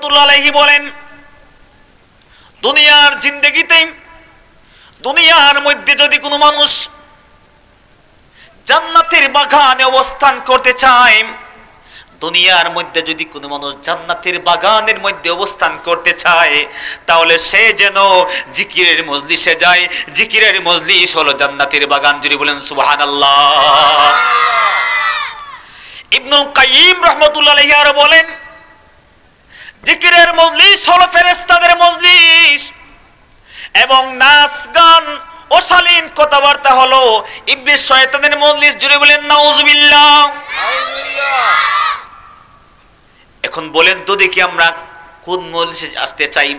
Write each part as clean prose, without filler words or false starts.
রহমতুল্লাহ আলাইহি বলেন, দুনিয়ার জিন্দেগিতে, দুনিয়ার মধ্যে যদি কোনো মানুষ জান্নাতের বাগানে অবস্থান করতে চায়, দুনিয়ার মধ্যে যদি কোনো মানুষ জান্নাতের বাগানের মধ্যে অবস্থান করতে চায়, তাহলে সে যেন জিকিরের মজলিসে যায়। জিকিরের মজলিস হলো জান্নাতের বাগান। যদি বলেন সুবহানাল্লাহ। ইবনুল কাইয়িম রাহমাতুল্লাহি আলাইহি আরো বলেন, জিকিরের মজলিস হলো ফেরেশতাদের মজলিস, এবং নাচ গান অশালীন কথাবার্তা হলো ইবলিস শয়তানের মজলিস। জুড়ে বলেন নাউজুবিল্লাহ। এখন বলেন তো দেখি, আমরা কোন মজলিসে আসতে চাই?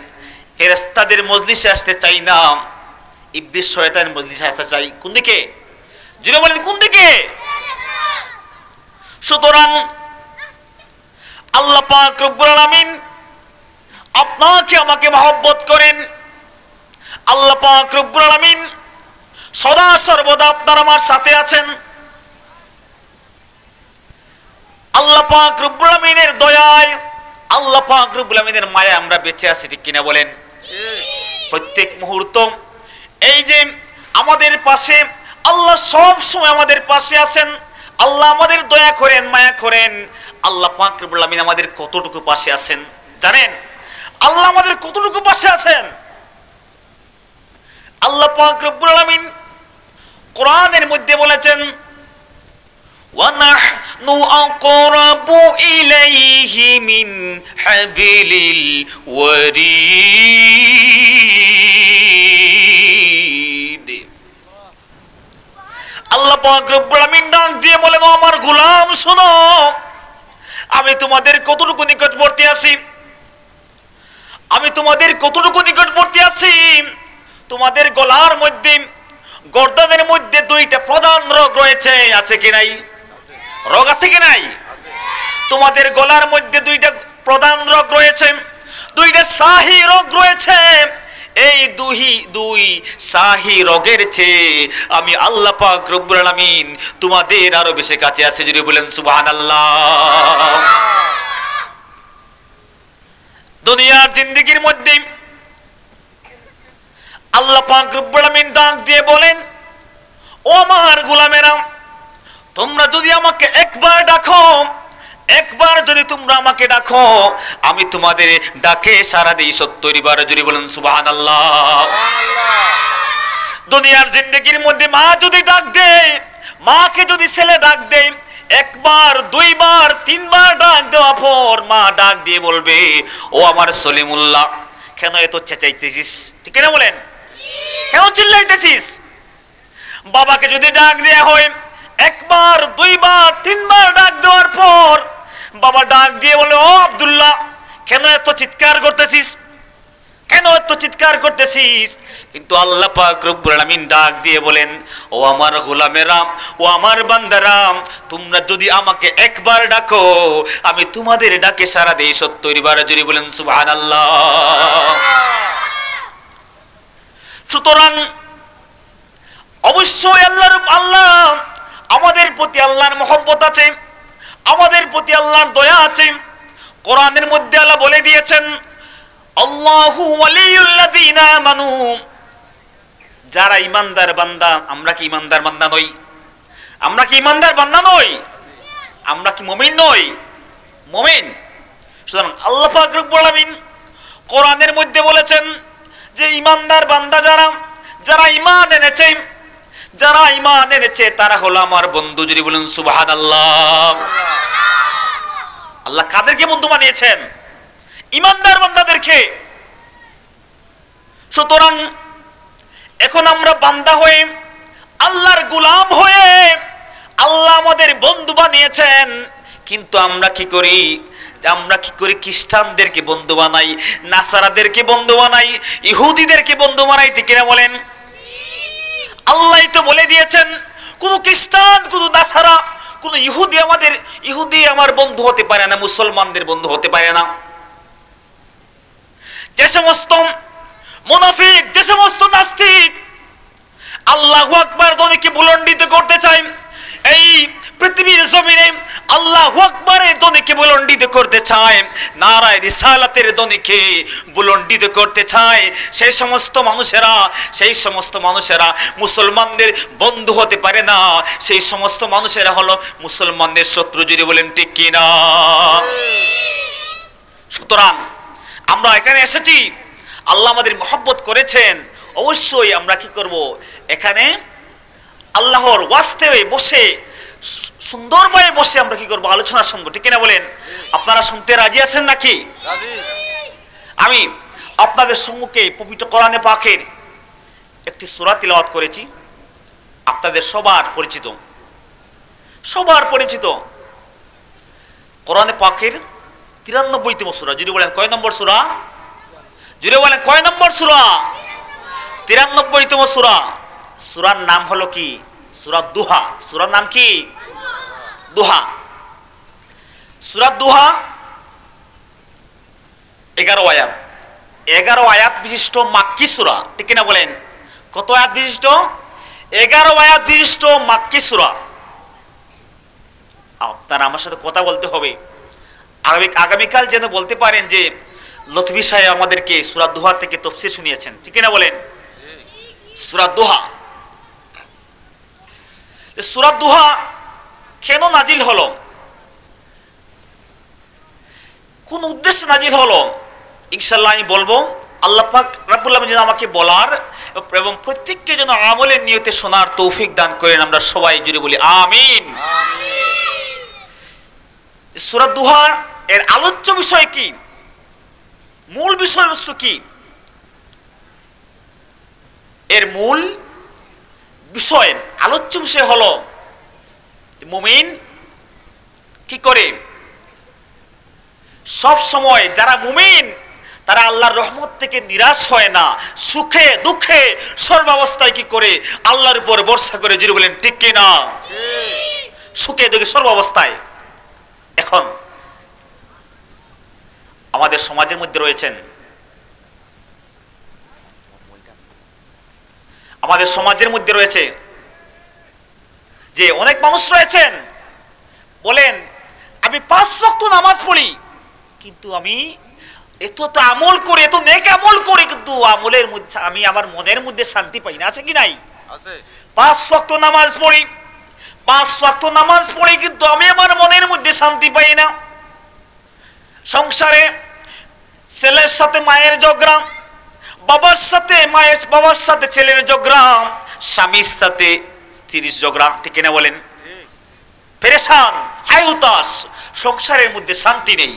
ফেরেশতাদের মজলিসে আসতে চাই না ইবলিস শয়তানের মজলিসে আসতে চাই? কোন দিকে? জুড়ে বলেন কোন দিকে? সুতরাং আল্লাহ পাক রব্বুল আলামিন আপনাকে আমাকে মহব্বত করেন। আল্লাহ পাক রব্বুল আলামিন সদা সর্বদা আপনার আমার সাথে আছেন। আল্লাহ পাক রব্বুল আলামিনের দয়ায়, আল্লাহ পাক রব্বুল আলামিনের মায়ায় আমরা বেঁচে আছি, ঠিক কিনা বলেন? প্রত্যেক মুহূর্ত এই যে আমাদের পাশে আল্লাহ সব সময় আমাদের পাশে আছেন। আল্লাহ আমাদের দয়া করেন, মায়া করেন। আল্লাহ পাক রব্বুল আলামিন আমাদের কতটুকু পাশে আছেন জানেন? আল্লাহ আমাদের কতটুকু পাশে আছেন? আল্লাহ পাক রব্বুল আলামিন কোরআনের মধ্যে বলেছেন, ওয়ানাহনু আকরাবু ইলাইহি মিন হাবিলিল ওয়ারিদ। আল্লাহ পাক রব্বুল আলামিন ডাক দিয়ে বলেন, ও আমার গোলাম শোনো, আমি তোমাদের কতটুকু নিকটবর্তী আছি। আমি তোমাদের কতটুকু নিকটবর্তী আছি। তোমাদের গলার মধ্যে, গর্দানের মধ্যে দুইটা প্রধান রোগ রয়েছে, আছে কি নাই? রোগ আছে কি নাই? তোমাদের গলার মধ্যে দুইটা প্রধান রোগ রয়েছে, দুইটা শাহী রোগ রয়েছে। এই দুই শাহী রোগের চেয়ে আমি আল্লাহ পাক রব্বুল আলামিন তোমাদের আরো বেশি কাছে আছে। যদি বলেন সুবহানাল্লাহ। দুনিয়ার জিন্দেগির মধ্যে আল্লাহ পাক রব্বুল আলামিন ডাক দিয়ে বলেন, ও আমার গোলামেরা, তোমরা যদি আমাকে একবার ডাকো, একবার যদি তোমরা আমাকে ডাকো, আমি তোমাদের ডাকে সাড়া দেই 70 বার। যদি বলেন সুবহানাল্লাহ। দুনিয়ার জিন্দেগির মধ্যে মা যদি ডাক দেয়, মাকে যদি ছেলে ডাক দেয়, একবার, দুইবার, তিনবার ডাক দেওয়ার পর মা ডাক দিয়ে বলবে, ও আমার সলিমুল্লাহ, কেন এত চেঁচাইতেছিস? ঠিক না বলেন? কেন চিল্লাইতেছিস? বাবাকে যদি ডাক দেয়া হয়, একবার, দুইবার, তিনবার ডাক দেওয়ার পর বাবা ডাক দিয়ে বলে, ও আব্দুল্লাহ, কেন এত চিৎকার করতেছিস? কেন এত চিৎকার করতেছিস? কিন্তু আল্লাহ পাক রব্বুল আলামিন ডাক দিয়ে বলেন, ও আমার গোলামেরা, ও আমার বান্দারা, তোমরা যদি আমাকে একবার ডাকো, আমি তোমাদের ডাকে সাড়া দেই 70 বার। যদি বলেন সুবহানাল্লাহ। সুতরাং অবশ্যই আল্লাহ আমাদের প্রতি আল্লাহর মহব্বত আছে, আমাদের প্রতি আল্লাহর দয়া আছে। কোরআনের মধ্যে আল্লাহ বলে দিয়েছেন, আল্লাহু ওয়ালিয়ুল্লাযীনা আমানু, যারা ঈমানদার বান্দা। আমরা কি ঈমানদার বান্দা নই? আমরা কি ঈমানদার বান্দা নই? আমরা কি মুমিন নই? মুমিন। সুতরাং আল্লাহ পাক রব্বুল আলামিন কোরআনের মধ্যে বলেছেন যে ঈমানদার বান্দা যারা ঈমান এনেছে, যারা ঈমান এনেছে তারা হলো আমার বন্ধু। যদি বলেন সুবহানাল্লাহ। আল্লাহ কাদেরকে বন্ধু বানিয়েছেন? ঈমানদার বান্দাদেরকে। সুতরাং এখন আমরা বান্দা হয়ে, আল্লাহর গোলাম হয়ে আল্লাহ আমাদের বন্ধু বানিয়েছেন, কিন্তু আমরা কি করি? খ্রিস্টানদেরকে বন্ধু বানাই, নাসারাদেরকে বন্ধু বানাই, ইহুদিদেরকে বন্ধু বানাই। ঠিক কিনা বলেন? আল্লাহ তো বলে দিয়েছেন, কোন খ্রিস্টান, কোন নাসারা, কোন ইহুদি আমার বন্ধু হতে পারে না, মুসলমানদের বন্ধু হতে পারে না। যে সমস্ত মুনাফিক, যে সমস্ত নাস্তিক আল্লাহু আকবার ধ্বনিকে বুলন্ডিত করতে চায়, এই পৃথিবীর জমিনে আল্লাহু আকবারের ধ্বনিকে বুলন্দিত করতে চায়, নারায়ে রিসালাতের ধ্বনিকে বুলন্দিত করতে চায়, সেই সমস্ত মানুষেরা মুসলমানদের বন্ধু হতে পারে না, সেই সমস্ত মানুষেরা হলো মুসলমানদের শত্রু। যদি বলেন ঠিক কিনা? সুতরাং আমরা এখানে এসেছি, আল্লাহ আমাদের মহব্বত করেছেন, অবশ্যই আমরা কি করব, এখানে আল্লাহর ওয়াস্তে বসে সুন্দরভাবে বসে আমরা কি করব, আলোচনা শুনবো। ঠিক কিনা বলেন? আপনারা শুনতে রাজি আছেন নাকি? আমি আপনাদের সম্মুখে পবিত্র কোরআনে পাকের একটি সূরা তিলাওয়াত করেছি, আপনাদের সবার পরিচিত কোরআনে পাকের 93তম সূরা। যদি বলেন কয় নম্বর সূরা? যদি বলেন কয় নম্বর সূরা? 93তম সূরা। সূরার নাম হলো কি? সূরা দুহা। সূরার নাম কি? দুহা। সূরা দুহা 11 আয়াত, 11 আয়াত বিশিষ্ট মাক্কি সূরা। ঠিক কিনা বলেন? কত আয়াত বিশিষ্ট? 11 আয়াত বিশিষ্ট মাক্কি সূরা। আপনারা আমার সাথে কথা বলতে হবে, আগামীকাল যেন বলতে পারেন যে লতফি সাহেব আমাদেরকে সূরা দুহা থেকে তাফসীর শুনিয়েছেন। ঠিক কিনা বলেন? সূরা দুহা। সূরা দুহা কেন নাজিল হলো, কোন উদ্দেশ্যে নাজিল হলো, ইনশাআল্লাহ আমি বলবো। আল্লাহ পাক রব্বুল আলামিন যেন আমাকে বলার এবং প্রত্যেককে যেন আমলের নিয়তে শোনার তৌফিক দান করেন। আমরা সবাই জুড়ে বলি আমিন। সূরা দুহা এর আলোচ্য বিষয় কি, মূল বিষয়বস্তু কি? এর মূল বিষয়, আলোচ্য বিষয় হলো মুমিন কি করে সব সময়, যারা মুমিন তারা আল্লাহর রহমত থেকে নিরাশ হয় না, সুখে দুঃখে সর্বাবস্থায় কি করে আল্লাহর উপর ভরসা করে। যদি বলেন ঠিক কি না? সুখে দুঃখে সর্বাবস্থায়। এখন আমাদের সমাজের মধ্যে রয়েছেন, রয়েছে যে অনেক মানুষ রয়েছেন, বলেন আমি 5 ওয়াক্ত নামাজ পড়ি, কিন্তু আমি এত আমল করে, এত নেক আমল করে, কিন্তু আমলের মধ্যে আমি আমার মনের মধ্যে শান্তি পাই না। আছে কি নাই? আছে। 5 ওয়াক্ত নামাজ পড়ি, কিন্তু আমি আমার মনের মধ্যে শান্তি পাই না। সংসারে ছেলের সাথে মায়ের ঝগড়া, বাবার সাথে ছেলের ঝগড়া, স্বামীর সাথে স্ত্রীর ঝগড়া। ঠিক কিনা বলেন? পেরেশান, হায় হুতাশ, সংসারের মধ্যে শান্তি নেই।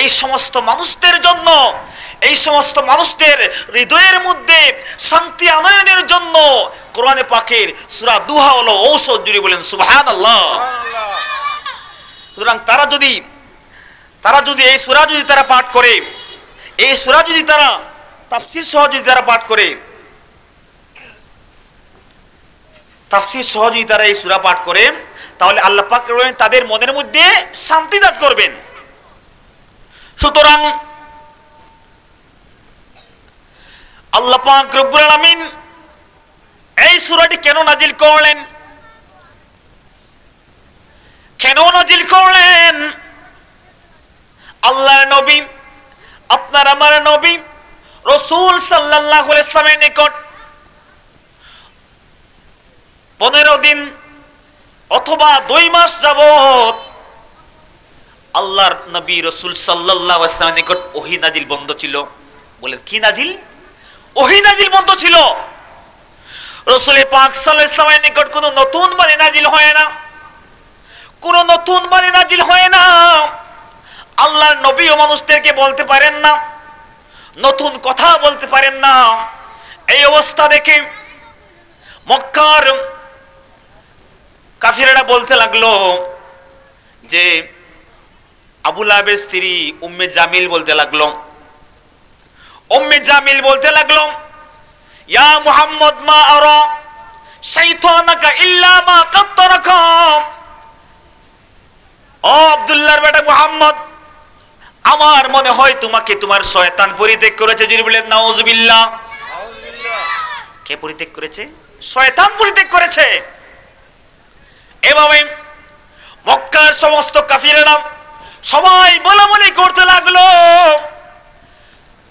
এই সমস্ত মানুষদের জন্য, এই সমস্ত মানুষদের হৃদয়ের মধ্যে শান্তি আনয়নের জন্য কোরআনে পাকের সূরা দুহা হলো ঔষধ। জুড়ে বলেন সুবহানাল্লাহ। সুতরাং তারা যদি এই সূরা যদি তারা পাঠ করে, এই সূরা যদি তারা তাফসীর সহ যদি তারা পাঠ করে, তাফসীর সহ যদি তারা এই সূরা পাঠ করে, তাহলে আল্লাহ পাক তাদের মনের মধ্যে শান্তি দান করবেন। সুতরাং আল্লাহ পাক রব্বুল আলামিন এই সূরাটি কেন নাজিল করলেন? আল্লাহর নবী, আপনার আমার নবী রাসূল সাল্লাল্লাহু আলাইহি ওয়াসাল্লামের নিকট 15 দিন অথবা 2 মাস যাবত আল্লাহর নবী রাসূল সাল্লাল্লাহু আলাইহি ওয়াসাল্লামের নিকট ওহী নাজিল বন্ধ ছিল। বলেন কি নাজিল? ওহী নাজিল বন্ধ ছিল। রাসূল পাক সাল্লাল্লাহু আলাইহি ওয়াসাল্লামের নিকট কোনো নতুন বাণী নাজিল হয় না, আল্লাহর নবীও মানুষদেরকে বলতে পারেন না, নতুন কথা বলতে পারেন না। এই অবস্থা দেখে মক্কার কাফিররা বলতে লাগলো যে, আবু লাহাবের স্ত্রী উম্মে জামিল বলতে লাগলো ইয়া মুহাম্মদ মা আরা শাইতানাকা ইল্লা মা কাত্তারাকা। ও আব্দুল্লাহর বেটা মুহাম্মদ, আমার মনে হয় তোমাকে তোমার শয়তান পরিত্যাগ করেছে। যদি বলেন নাউজুবিল্লাহ। কে পরিত্যাগ করেছে? শয়তান পরিত্যাগ করেছে। এভাবে মক্কার সমস্ত কাফিরেরা সবাই বলাবলি করতে লাগলো,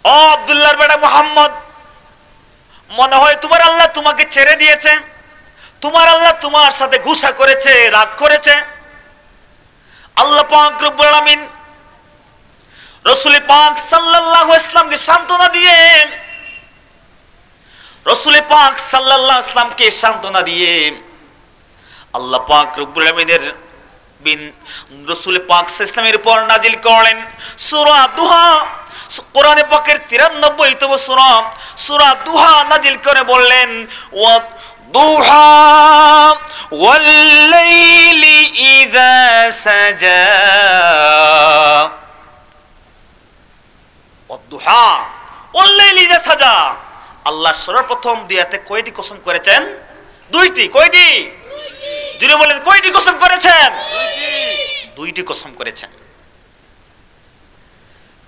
ও আব্দুল্লাহর বেটা মুহাম্মদ, মনে হয় তোমার আল্লাহ তোমাকে ছেড়ে দিয়েছে, তোমার আল্লাহ তোমার সাথে গুসা করেছে, রাগ করেছে। আল্লাহ পাক রব্বুল আলামিন রাসূল পাক সাল্লাল্লাহু আলাইহি ওয়াসাল্লামকে সান্ত্বনা দিয়ে, রাসূল পাক সাল্লাল্লাহু আলাইহি ওয়াসাল্লামকে সান্ত্বনা দিয়ে আল্লাহ পাক রব্বুল আলামিনের রাসূল পাক সাল্লাল্লাহু আলাইহি ওয়াসাল্লামের উপর নাজিল করলেন সূরা দুহা। কোরআনে পাকের 93তম সূরা, সূরা দুহা নাজিল করে বললেন, ওয়া দুহা ওয়াল লাইলি ইযা সাজা, ওয়া দুহা ওয়াল লাইলি ইযা সাজা। আল্লাহ সর্বপ্রথম দুইয়াতে কয়টি কসম করেছেন? দুইটি। কয়টি? জুড়ে বলেন, কয়টি কসম করেছেন? দুইটি কসম করেছেন।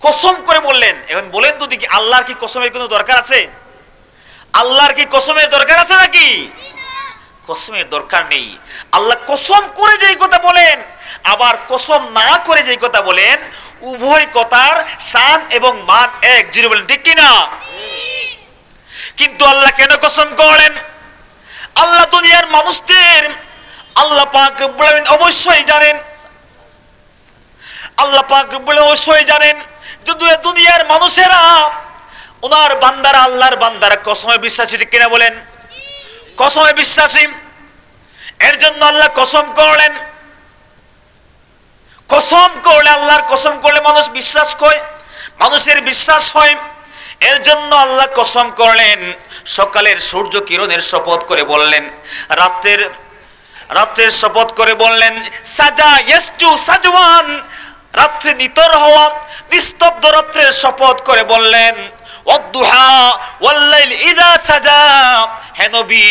কসম করে বললেন। এখন বলেন তো দেখি, আল্লাহর কি কসমের কোনো দরকার আছে? আল্লাহর কি কসমের দরকার আছে নাকি? কসমের দরকার নেই। আল্লাহ কসম করে যেই কথা বলেন, আবার কসম না করে যেই কথা বলেন, উভয় কথার শান এবং মান এক। জুড়ে বলেন ঠিক কিনা? কিন্তু আল্লাহ কেন কসম করেন? আল্লাহ দুনিয়ার মানুষদের আল্লাহ পাক রব্বুল আলামিন অবশ্যই জানেন, আল্লাহ পাক রব্বুল আলামিন অবশ্যই জানেন যে দুনিয়ার মানুষেরা ওনার বান্দারা, আল্লাহর বান্দারা কসমে বিশ্বাসী, ঠিক কিনা বলেন? কসমে বিশ্বাসী। এর জন্য আল্লাহ কসম করলেন। কসম করলে, আল্লাহর কসম করলে মানুষ বিশ্বাস করে, মানুষের বিশ্বাস হয়। এর জন্য আল্লাহ কসম করলেন। সকালের সূর্য কিরণের শপথ করে বললেন, রাত্রের শপথ করে বললেন, সাজা ইয়াসজু সাজওয়ান, রাত্রে নিতর হওয়া, নিস্তব্ধ রাত্রের শপথ করে বললেন, ওয়াদ-দুহা ওয়াল-লাইল ইযা সাজা। হে নবী,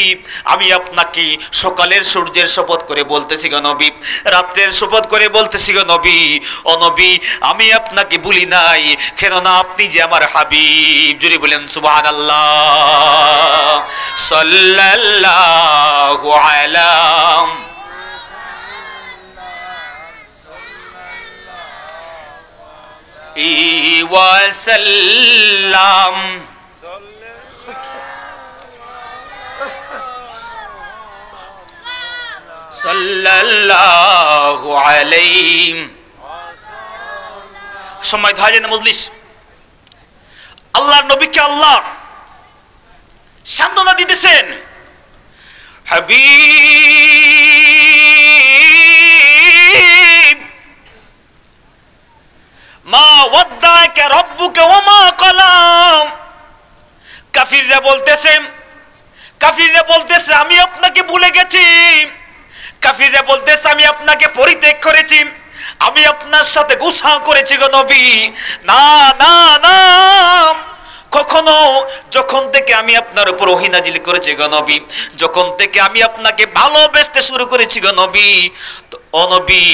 আমি আপনাকে সকালের সূর্যের শপথ করে বলতেছি গো নবী, রাত্রের শপথ করে বলতেছি গো নবী। ও নবী, আমি আপনাকে ভুলি নাই, কেননা আপনি যে আমার হাবিব। জুড়ে বলেন সুবহানাল্লাহ। সাল্লাল্লাহু আলা ওয়াসাল্লাম। সাল্লাল্লাহু আলাইহি। সম্মানিত হাজির মজলিস, আল্লাহর নবীকে আল্লাহ সান্ত্বনা দিতেছেন, হাবিব মা ওয়াদ্দাকা রাব্বুকা ওয়া মা ক্বালা। কাফিররা বলতেছে আমি আপনাকে ভুলে গেছি, কাফিররা বলতেছে আমি আপনাকে পরিত্যাগ করেছি, আমি আপনার সাথে গুসা করেছি গো নবী। না না না, কখনো যখন থেকে আমি আপনার উপর ওহী নাজিল করেছি গো নবী, যখন থেকে আমি আপনাকে ভালোবাসতে শুরু করেছি গো নবী, ও নবী,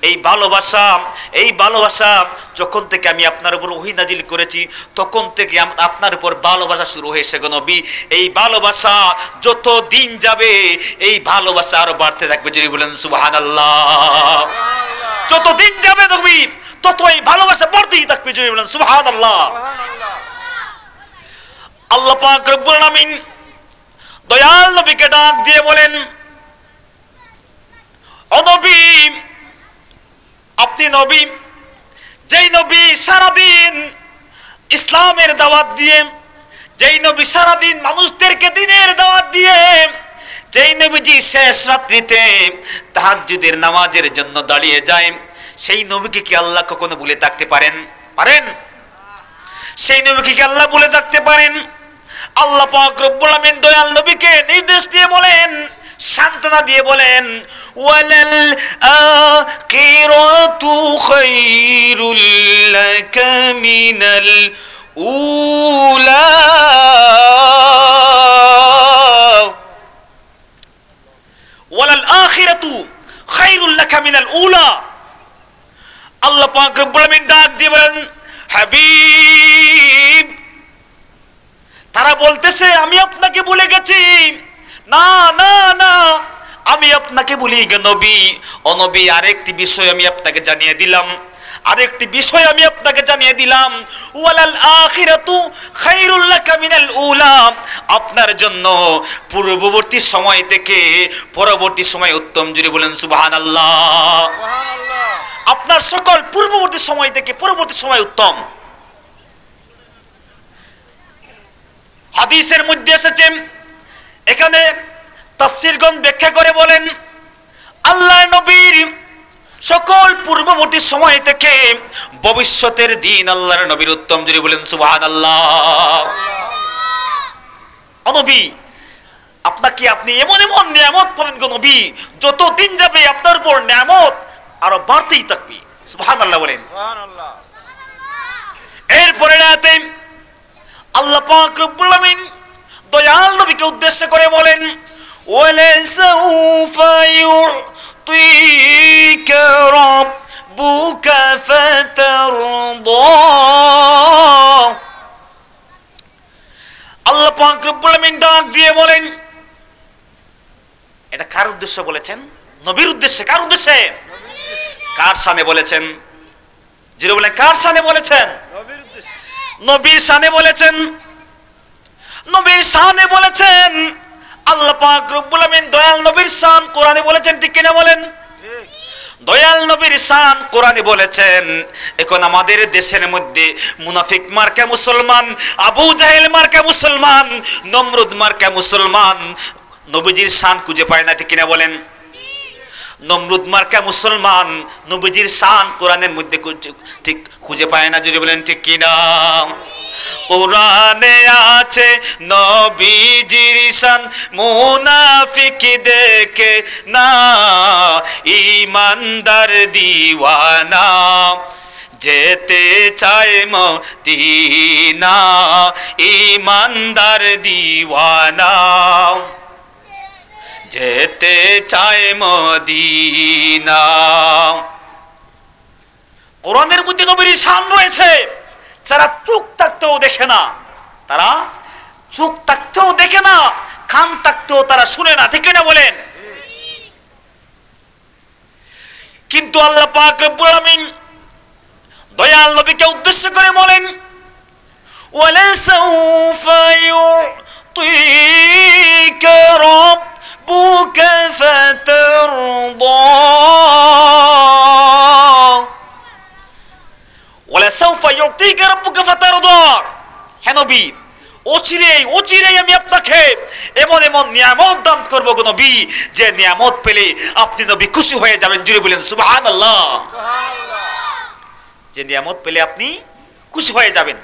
এই ভালোবাসা যখন থেকে আমি আপনার উপর ওহী নাজিল করেছি, তখন থেকে আপনার উপর ভালোবাসা শুরু হয়েছে গো নবী। এই ভালোবাসা যত দিন যাবে, এই ভালোবাসা আরো বাড়তে থাকবে। যদি বলেন সুবহানাল্লাহ। যত দিন যাবে নবী, তত এই ভালোবাসা বাড়তেই থাকবে। যদি বলেন সুবহানাল্লাহ। আল্লাহ পাক রব্বুল আলামিন দয়াল নবীকে ডাক দিয়ে বলেন, ও নবী, আপনি নবী, যেই নবী সারাদিন ইসলামের দাওয়াত দিয়ে, যেই নবী সারাদিন মানুষদেরকে দ্বীনের দাওয়াত দিয়ে, যেই নবীজি শেষ রাত্রিতে তাহাজ্জুদের নামাজের জন্য দাঁড়িয়ে যায়, সেই নবীকে কি আল্লাহ কখনো ভুলে থাকতে পারেন? সেই নবীকে কি আল্লাহ ভুলে থাকতে পারেন? আল্লাহ পাক রব্বুল আলামিন দয়াল নবীকে নির্দেশ দিয়ে বলেন, সান্ত্বনা দিয়ে বলেন, ওয়ালাল আখিরাতু খায়রুল লাকা মিনাল উলা। ওয়ালাল আখিরাতু খায়রুল লাকা মিনাল উলা। আল্লাহ পাক রব্বুল আলামিন ডাক দিয়ে বলেন, হাবিব, তারা বলতেছে আমি আপনাকে ভুলে গেছি। না না না, আমি আপনাকে বলি নবী, ও নবী, আরেকটি বিষয় আমি আপনাকে জানিয়ে দিলাম, আরেকটি বিষয় আমি আপনাকে জানিয়ে দিলাম, ওয়ালাল আখিরাতু খায়রুল লাকা মিনাল উলা, আপনার জন্য পূর্ববর্তী সময় থেকে পরবর্তী সময় উত্তম। জুড়ে বলেন সুবহানাল্লাহ। আপনার সকল পূর্ববর্তী সময় থেকে পরবর্তী সময় উত্তম। হাদিসের মধ্যে এসেছে, এখানে তাফসীরগণ ব্যাখ্যা করে বলেন, আল্লাহর নবীর সকল পূর্ববর্তী সময় থেকে ভবিষ্যতের দিন আল্লাহর নবীর উত্তম। যদি বলেন সুবহানাল্লাহ। ও নবী, আপনাকে আপনি এমন এমন নিয়ামত পাবেন গো নবী, যত দিন যাবে আপনার উপর নিয়ামত আরো বাড়তেই থাকবে। সুবহানাল্লাহ বলেন। সুবহানাল্লাহ। এরপরে আয়াতে আল্লাহ পাক রব্বুল আলামিন দয়াল নবীকে উদ্দেশ্য করে বলেন, ওয়ালাসাউফা ইউতিকা রাব্বুকা ফাতারদা। আল্লাহ পাক রব্বুল আলামিন ডাক দিয়ে বলেন, এটা কার উদ্দেশ্যে বলেছেন? নবীর উদ্দেশ্যে। কার উদ্দেশ্যে? কার শানে বলেছেন? যিনি বলেন কার শানে বলেছেন? নবীর উদ্দেশ্যে। নবীর শানে বলেছেন। নবীর শানে বলেছেন আল্লাহ পাক রব্বুল আমিন। দয়াল নবীর শান কোরআনে বলেছেন, ঠিক কিনা বলেন? ঠিক। দয়াল নবীর শান কোরআনে বলেছেন। এখন আমাদের দেশের মধ্যে মুনাফিক মার্কা মুসলমান, আবু জাহেল মার্কা মুসলমান, নমরুদ মার্কা মুসলমান নবীজির শান খুঁজে পায় না, ঠিক কিনা বলেন? নমরুদ মার্কা মুসলমান নবীজির শান কোরআনের মধ্যে ঠিক খুঁজে পায় না। যদি বলেন ঠিক কিনা? কোরআনে আছে নবীজির শান, মুনাফিক দেখে না, ঈমানদার দিওয়ানা যেতে চায় মদিনা, ঈমানদার দিওয়ানা যেতে চায় মদিনা। কোরআনের মধ্যে নবীর শান রয়েছে, যারা চোখ থাকতেও দেখে না, তারা চোখ থাকতেও দেখে না, কান থাকতেও তারা শুনে না, ঠিক না বলেন? কিন্তু আল্লাহ পাক রব্বুল আমিন দয়াল নবীকে উদ্দেশ্য করে বলেন, ওয়ালাসাউফা ইউতিকা রাব্বুকা ফাতারদা। ওয়ালাসাউফা ইউতিকা রাব্বুকা ফাতারদা। হে নবী, অচিরেই আমি আপনাকে এমন এমন নিয়ামত দান করব গো নবী, যে নিয়ামত পেলে আপনি নবী খুশি হয়ে যাবেন। জুড়ে বলেন সুবহানাল্লাহ। যে নিয়ামত পেলে আপনি খুশি হয়ে যাবেন।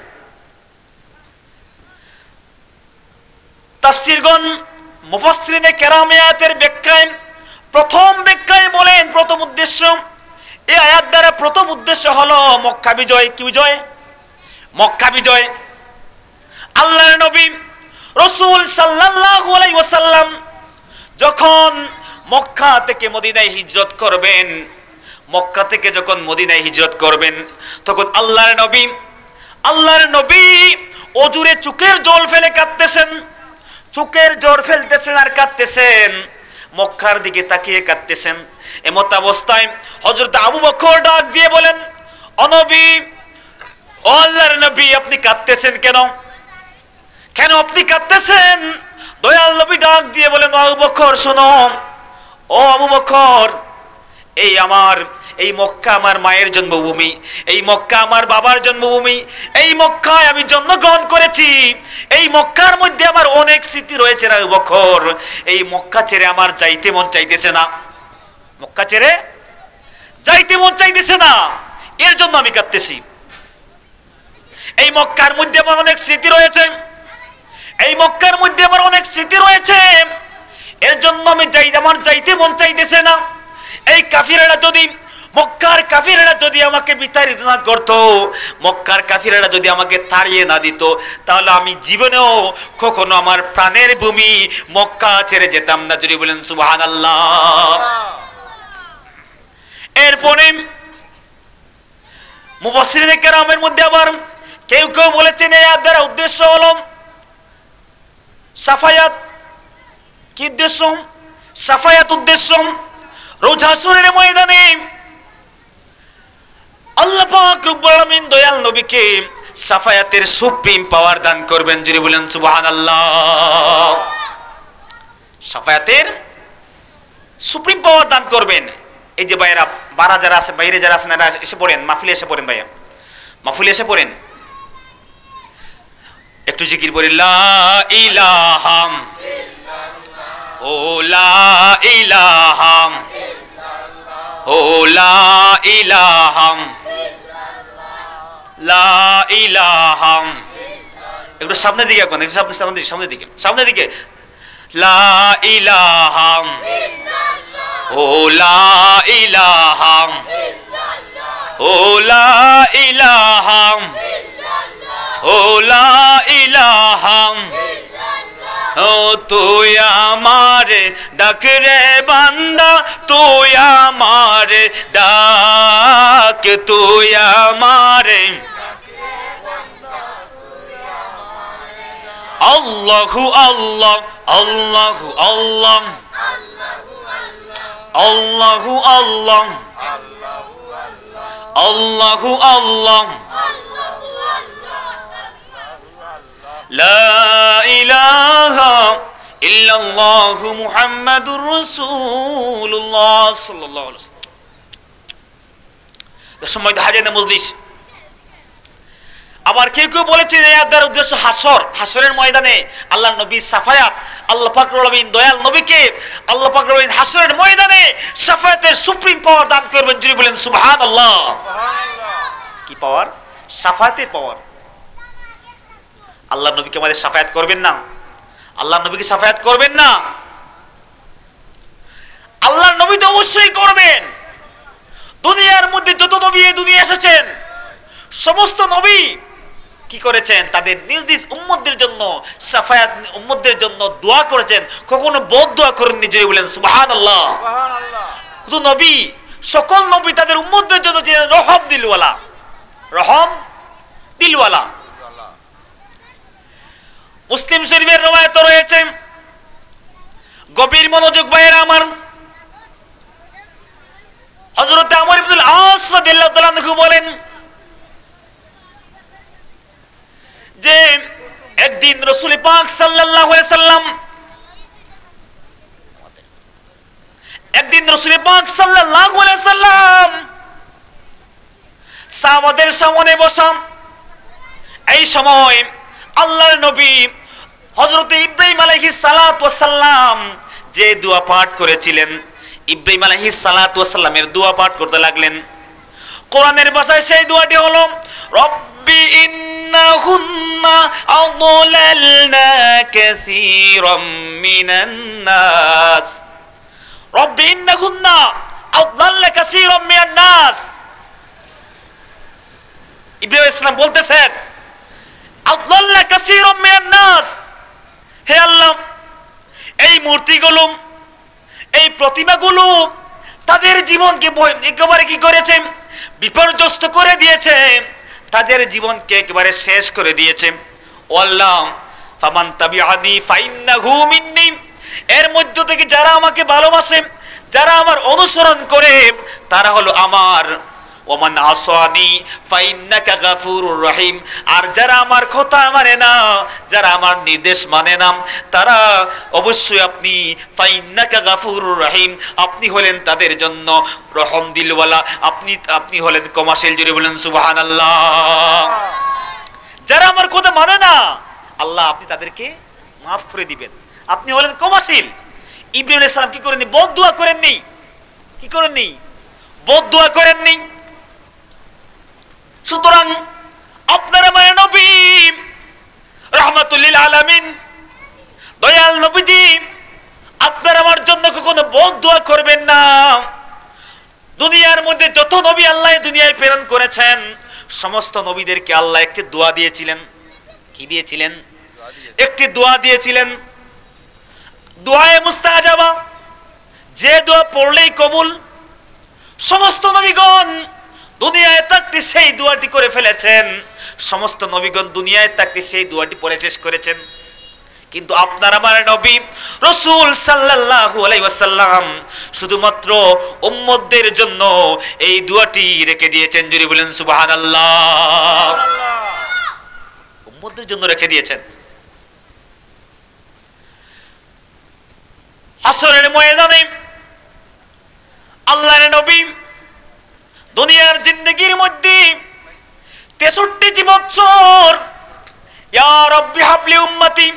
তাফসীরগণ মুফাসসিরিনে কেরাম আয়াতের ব্যাখ্যায় প্রথম ব্যাখ্যায় বলেন, প্রথম উদ্দেশ্য এই আয়াত দ্বারা প্রথম উদ্দেশ্য হলো মক্কা বিজয়। কি বিজয়? মক্কা বিজয়। আল্লাহর নবী রাসূল সাল্লাল্লাহু আলাইহি ওয়াসাল্লাম যখন মক্কা থেকে মদিনায় হিজরত করবেন, মক্কা থেকে যখন মদিনায় হিজরত করবেন, তখন আল্লাহর নবী অজুরে চোখের জল ফেলে কাঁদতেছেন, চোখের জল ফেলতেছেন আর কাঁদতেছেন, মক্কার দিকে তাকিয়ে কাঁদতেছেন। এমত অবস্থায় হযরত আবু বকর ডাক দিয়ে বলেন, ও নবী, ও আল্লাহর নবী, আপনি কাঁদতেছেন কেন? কেন আপনি কাঁদতেছেন? দয়াল নবী ডাক দিয়ে বলেন, আবু বকর শোনো, ও আবু বকর, এই মক্কা আমার মায়ের জন্মভূমি, এই মক্কা আমার বাবার জন্মভূমি, এই মক্কায় আমি জন্মগ্রহণ করেছি, এই মক্কার মধ্যে আমার অনেক স্মৃতি রয়েছে রে আবু বকর। এই মক্কা ছেড়ে আমার যাইতে মন চাইতেছে না, মক্কা ছেড়ে যাইতে মন চাইতেছে না, এর জন্য আমি কাঁদতেছি। এই মক্কার মধ্যে আমার অনেক স্মৃতি রয়েছে, এই মক্কার মধ্যে আমার অনেক স্মৃতি রয়েছে, এর জন্য আমার যাইতে মন চাইতেছে না। এই কাফিরেরা যদি, মক্কার কাফিরেরা যদি আমাকে বিতাড়িত না করতো, মক্কার কাফিরেরা যদি আমাকে তাড়িয়ে না দিত, তাহলে আমি জীবনেও কখনো আমার প্রাণের ভূমি মক্কা ছেড়ে যেতাম না। যদি বলেন সুবহানাল্লাহ। এরপরে মুফাসসিরিনে কেরামের মধ্যে আবার কেউ কেউ বলেছেন এই আয়াত দ্বারা উদ্দেশ্য হলো সাফায়াত। কি উদ্দেশ্য? সাফায়াত উদ্দেশ্য রোজ হাসরের ময়দানে আল্লাহ পাক রব্বুল আলামিন দয়াল নবীকে সাফায়াতের সুপ্রিম পাওয়ার দান করবেন। যদি বলেন সুবহানাল্লাহ। সাফায়াতের সুপ্রিম পাওয়ার দান করবেন। এই যে ভাইয়েরা বারা যারা আছে, বাইরে যারা আছেন, এরা এসে পড়েন, মাহফিলে এসে পড়েন, ভাইয়া মাহফিলে এসে পড়েন, একটু জিকির করি, লা ইলাহা ও লা ইলাহা ও লা ইলাহা লা ইলাহা। একটু সামনের দিকে এখন, একটু সামনের দিকে লা ইলাহা ও লা ইলাহা ও লা ইলাহা ও লা ইলাহা। ও তুই আমারে ডাক রে বান্দা, তুই আমারে ডাক, তুই আমারে আল্লাহু আল্লাহ আল্লাহু আল্লাহ আল্লাহু আল্লাহ আল্লাহু আল্লাহ লা ইলাহা ইল্লাল্লাহু মুহাম্মাদুর রাসূলুল্লাহ সাল্লাল্লাহু আলাইহি ওয়াসাল্লাম। সময় হাজার মজলিস। আবার কেউ কেউ বলেছে এই আয়াতের উদ্দেশ্য হাসরের ময়দানে আল্লাহর নবীর সাফায়াত। আল্লাহ পাক রব্বুল আলামিন দয়াল নবীকে আল্লাহ পাক রব্বুল আলামিন হাসরের ময়দানে সাফায়াতের সুপ্রিম পাওয়ার দান করবেন। যদি বলেন সুবহানাল্লাহ। কি পাওয়ার? সাফায়াতের পাওয়ার। আল্লাহর নবীকে আমাদের সাফায়াত করবেন না? আল্লাহর নবীকে সাফায়াত করবেন না? আল্লাহর নবী তো অবশ্যই করবেন। দুনিয়ার মধ্যে যত নবী এই দুনিয়া এসেছেন, সমস্ত নবী কি করেছেন? তাদের নিজ নিজ উম্মতদের জন্য সাফায়াত, উম্মতদের জন্য দোয়া করেছেন, কখনো বদ দোয়া করেননি। যদি বলেন সুবহানাল্লাহ। শুধু নবী, সকল নবী তাদের উম্মতদের জন্য ছিলেন রহম দিলওয়ালা, রহম দিলওয়ালা। মুসলিম শরীফের রওয়ায়াত রয়েছে, গভীর মনোযোগ ভাইয়েরা আমার, হযরত আমর ইবনুল আস রাদিয়াল্লাহু তাআলা আনহু বলেন যে একদিন রাসূল পাক সাল্লাল্লাহু আলাইহি সাল্লাম সাহাবাদের সামনে বসা। এই সময় আল্লাহর নবী হযরত ইব্রাহিম আলাইহিস সালাতু ওয়াস সালাম যে দোয়া পাঠ করেছিলেন, ইব্রাহিম আলাইহিস সালাতু ওয়াস সালামের দোয়া পাঠ করতে লাগলেন। কোরআনের ভাষায় সেই দোয়াটি হলো, রব্বি ইন্নাহুন্না আযলালনা কাসীরাম মিনান নাস। রব্বি ইন্নাহুন্না আযলালনা কাসীরাম মিনান নাস। ইব্রাহিম আলাইহিস সালাম বলতেছেন, আযলালনা কাসীরাম মিনান নাস, হে আল্লাহ, এই মূর্তিগুলো, এই প্রতিমাগুলো তাদের জীবনকে একেবারে কি করেছে? বিপর্যস্ত করে দিয়েছে, তাদের জীবনকে একেবারে শেষ করে দিয়েছে। ও আল্লাহ, ফামান তাবিআনি ফাইন্নাহু মিন্নি, এর মধ্য থেকে যারা আমাকে ভালোবাসে, যারা আমার অনুসরণ করে, তারা হলো আমার। ওমান আসানি ফাইন্নাকা গাফুরুর রহিম, আর যারা আমার কথা মানে না, যারা আমার নির্দেশ মানে না, তারা অবশ্যই আপনি ফাইন্নাকা গাফুরুর রহিম, আপনি হলেন তাদের জন্য রহম দিলওয়ালা, আপনি হলেন ক্ষমাশীল। জুড়ে বলেন সুবহানাল্লাহ। যারা আমার কথা মানে না, আল্লাহ আপনি তাদেরকে মাফ করে দিবেন, আপনি হলেন ক্ষমাশীল। ইব্রাহিম আলাইহিস সালাম কি করেননি? বদ দোয়া করেননি। কি করেননি? বদ দোয়া করেননি। সুতরাং আপনারা মানে নবী রাহমাতুল লিল আলামিন, দয়াল নবীজি, আপনারা আমার জন্য কখনো বদ দোয়া করবেন না। দুনিয়ার মধ্যে যত নবী আল্লাহ দুনিয়ায় প্রেরণ করেছেন, সমস্ত নবীদেরকে আল্লাহ একটি দোয়া দিয়েছিলেন। কি দিয়েছিলেন? একটি দোয়া দিয়েছিলেন, দোয়ায়ে মুস্তাজাবা, যে দোয়া পড়লেই কবুল। সমস্ত নবীগণ দুনিয়ায় থাকতে সেই দোয়াটি করে ফেলেছেন, সমস্ত নবীগণ দুনিয়ায় থাকতে সেই দোয়াটি পড়ে শেষ করেছেন। কিন্তু আপনার আমার নবী রাসূল সাল্লাল্লাহু আলাইহি ওয়াসাল্লাম শুধুমাত্র উম্মতদের জন্য এই দোয়াটি রেখে দিয়েছেন। জোরে বলেন সুবহানাল্লাহ। উম্মতদের জন্য রেখে দিয়েছেন। হাসরের ময়দানে আল্লাহর নবী দুনিয়ার জিন্দেগির মধ্যে 63 বছর ইয়া রাব্বি হাবলি উম্মতি,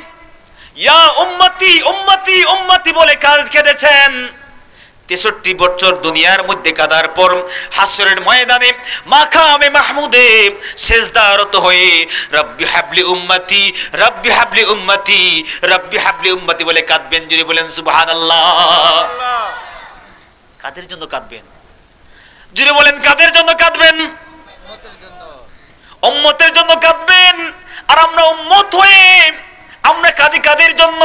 ইয়া উম্মতি উম্মতি উম্মতি বলে কেঁদেছেন। 63 বছর দুনিয়ার মধ্যে কাঁদার পর হাসরের ময়দানে মাকামে মাহমুদে সিজদারত হয়ে রব্বি হাবলি উম্মতি, রব্বি হাবলি উম্মতি, রব্বি হাবলি উম্মতি বলে কাঁদবেন। জোরে বলেন সুবহানাল্লাহ। কাদের জন্য কাঁদবেন? জোরে বলেন কাদের জন্য কাঁদবেন? উম্মতের জন্য কাঁদবেন। আর আমরা উম্মত হয়ে আমরা কাঁদি কাদের জন্য?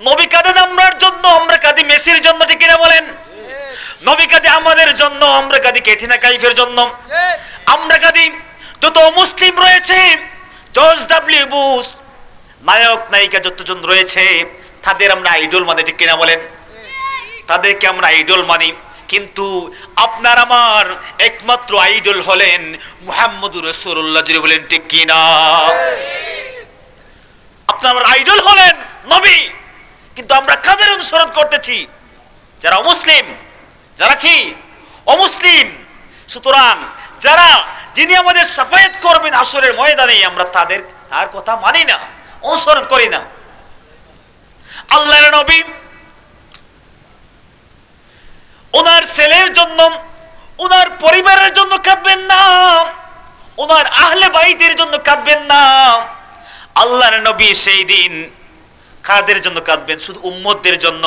নবী কাঁদেন আমরার জন্য, আমরা কাঁদি মেসির জন্য, ঠিক কিনা বলেন? নবী কাঁদে আমাদের জন্য, আমরা কাঁদি ক্যাটরিনা কাইফের জন্য। আমরা কাঁদি যত মুসলিম রয়েছে, জর্জ ডব্লিউ বুশ, নায়ক নায়িকা যতজন রয়েছে তাদের আমরা আইডল মানি, ঠিক কিনা বলেন? তাদেরকে আমরা আইডল মানি। কিন্তু আপনার আমার একমাত্র আইডল হলেন মুহাম্মদুর রাসূলুল্লাহ। জোরে বলেন ঠিক কিনা? আপনার আমার আইডল হলেন নবী, কিন্তু আমরা কাদের অনুসরণ করতেছি? যারা অমুসলিম, যারা কি অমুসলিম। সুতরাং যারা যিনি আমাদের শাফায়াত করবেন হাসরের ময়দানে, আমরা তার কথা মানি না, অনুসরণ করি না। আল্লাহর নবী ওনার ছেলের জন্য, ওনার পরিবারের জন্য কাঁদবেন না, ওনার আহলে বাইতের জন্য কাঁদবেন না। আল্লাহর নবী সেই দিন কাদের জন্য কাঁদবেন? শুধু উম্মতদের জন্য,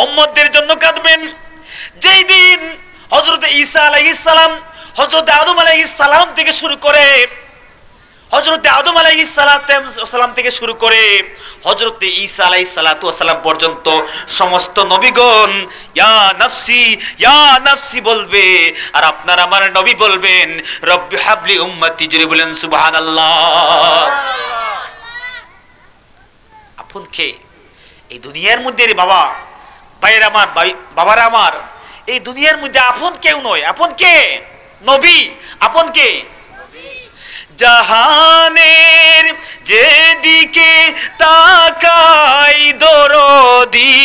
উম্মতদের জন্য কাঁদবেন। যেই দিন হযরত ঈসা আলাইহিস সালাম, হযরত আদম আলাইহিস সালাম থেকে শুরু করে, হযরত আদম আলাইহিস সালাম থেকে শুরু করে হযরত ঈসা আলাইহিস সালাম পর্যন্ত সমস্ত নবীগণ ইয়া নাফসি ইয়া নাফসি বলবে, আর আপনার আমার নবী বলবেন রব্বি হাবলি উম্মতি। জোরে বলেন সুবহানাল্লাহ। আপন কে এই দুনিয়ার মধ্যে? রে বাবা, ভাইয়ের আমার, বাবারা আমার, এই দুনিয়ার মধ্যে আপন কেউ নয়। আপন কে? নবী। আপন কে? জাহানের যেদিকে তাকাই দরদি,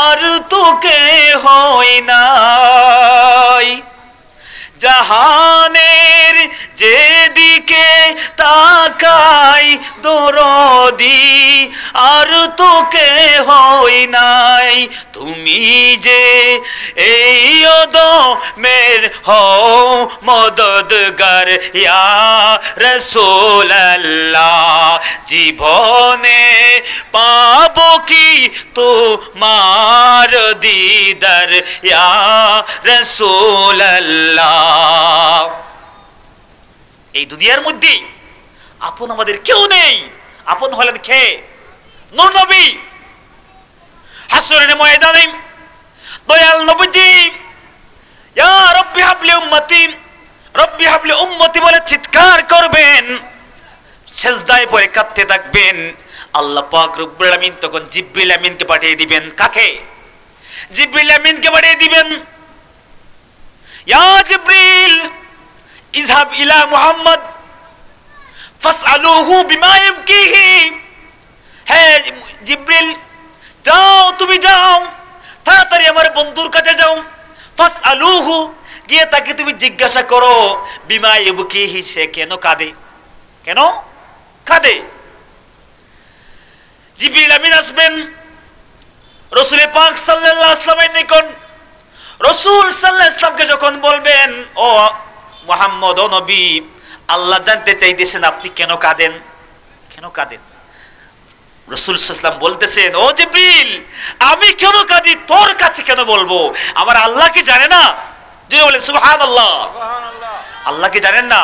আর তোকে হয় নাই। জাহানের যেদিকে তাকাই দরদি, আর তোকে হয় নাই। তুমি যে এই ওদমের হও মদদগার ইয়া রাসূলুল্লাহ, জীবনে পাবো কি তোমার দিদার ইয়া রাসূলুল্লাহ। এই দুনিয়ার মধ্যে আপন আমাদের কেউ নেই। আপন হলেন কে? নূর নবী। হাসরের ময়দানে দয়াল নবীজি ইয়া রাব্বি হাবলি উম্মতি, রব্বি হাবলি উম্মতি বলে চিৎকার করবেন, সিজদায় পড়ে কাঁদতে থাকবেন। আল্লাহ পাক রব্বুল আলামিন তখন জিবরিল আমিনকে পাঠিয়ে দিবেন। কাকে? জিবরিল আমিনকে পাঠিয়ে দিবেন। ইয়া জিবরিল ইযহাব ইলা মুহাম্মদ ফাসআলুহু বিমা ইয়াবকিহি। হে জিবরিল, যাও, তুমি যাও, তাড়াতাড়ি আমার বন্ধুর কাছে যাও। ফাসআলুহু, গিয়ে তাকে তুমি জিজ্ঞাসা করো বিমা ইয়াবকিহি, সে কেন কাঁদে, কেন কাঁদে। জিবরিল আমিন আসবেন রাসূল পাক সাল্লাল্লাহু আলাইহি ওয়াসাল্লামের নিকট। রাসূল সাল্লাল্লাহু আলাইহি ওয়াসাল্লামকে যখন বলবেন, ও মুহাম্মদ, ও নবী, আল্লাহ জানতে চাইতেছেন আপনি কেন কাঁদেন, কেন কাঁদেন। রাসূল সাল্লাল্লাহু আলাইহি ওয়াসাল্লাম বলতেছেন, ও জিবরিল, আমি কেন কাঁদি তোর কাছে কেন বলবো? আমার আল্লাহ কি জানে না? যিনি বলেন সুবহানাল্লাহ। আল্লাহ কি জানেন না?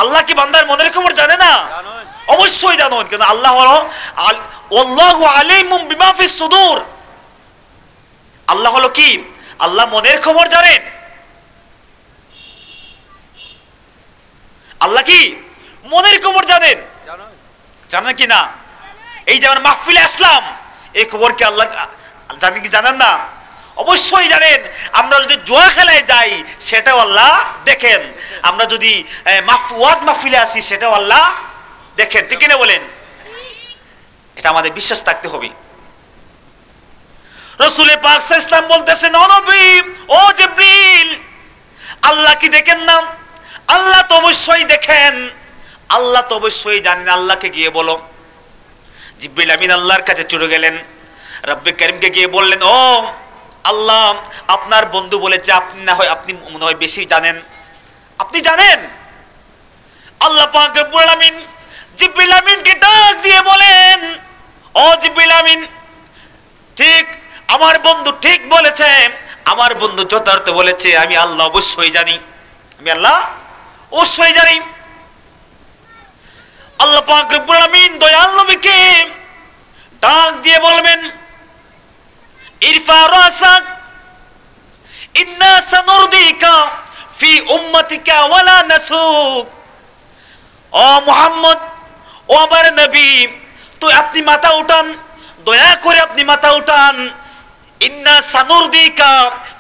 আল্লাহ কি বান্দার মনের খবর জানে না? অবশ্যই জানেন, কিন্তু আল্লাহ হলো আল্লাহু আলিমুম বিমা ফিস সুদূর। আল্লাহ হলো কি? আল্লাহ মনের খবর জানেন। আল্লাহ কি মনের খবর জানেন? জানেন কি না? এই যে আমরা মাহফিলে আসলাম, এই খবর কি আল্লাহ জানেন কি জানেন না? অবশ্যই জানেন। আমরা যদি জুয়া খেলায় যাই সেটাও আল্লাহ দেখেন, আমরা যদি ওয়াজ মাহফিলে আসি সেটাও আল্লাহ দেখেন, ঠিক কিনা বলেন? এটা আমাদের বিশ্বাস থাকতে হবে। রাসূল পাক সাল্লাল্লাহু আলাইহি ওয়াসাল্লাম বলতেছেন, ও নবী, ও জিবরিল, আল্লাহ কি দেখেন না? আল্লাহ তো অবশ্যই দেখেন, আল্লাহ তো অবশ্যই জানেন, আল্লাহকে গিয়ে বলো। জিবরিল আমিন আল্লাহর কাছে ছুটে গেলেন, রব্বে কারীমকে গিয়ে বললেন, ও আল্লাহ, আপনার বন্ধু বলেছে আপনি না হয়, আপনি মনে হয় বেশি জানেন, আপনি জানেন। আল্লাহ পাক রব্বুল আলামিন জিবরিল আমিনকে ডাক দিয়ে বলেন, ও জিবরিল আমিন, ঠিক আমার বন্ধু ঠিক বলেছে, আমার বন্ধু যথার্থ বলেছে, আমি আল্লাহ অবশ্যই জানি, আমি আল্লাহ অবশ্যই জানি। আল্লাহ পাক রব্বুল আলামিন দয়াল নবীকে ডাক দিয়ে বলবেন, ইরফা রাসাক ইন্না সানুরদিকা ফি উম্মতিকা ওয়ালা নাসুক। ও মুহাম্মদ, ও আমার নবী, তো আপনি মাথা উঠান, দয়া করে আপনি মাথা উঠান। ইন্না সানুরদিকা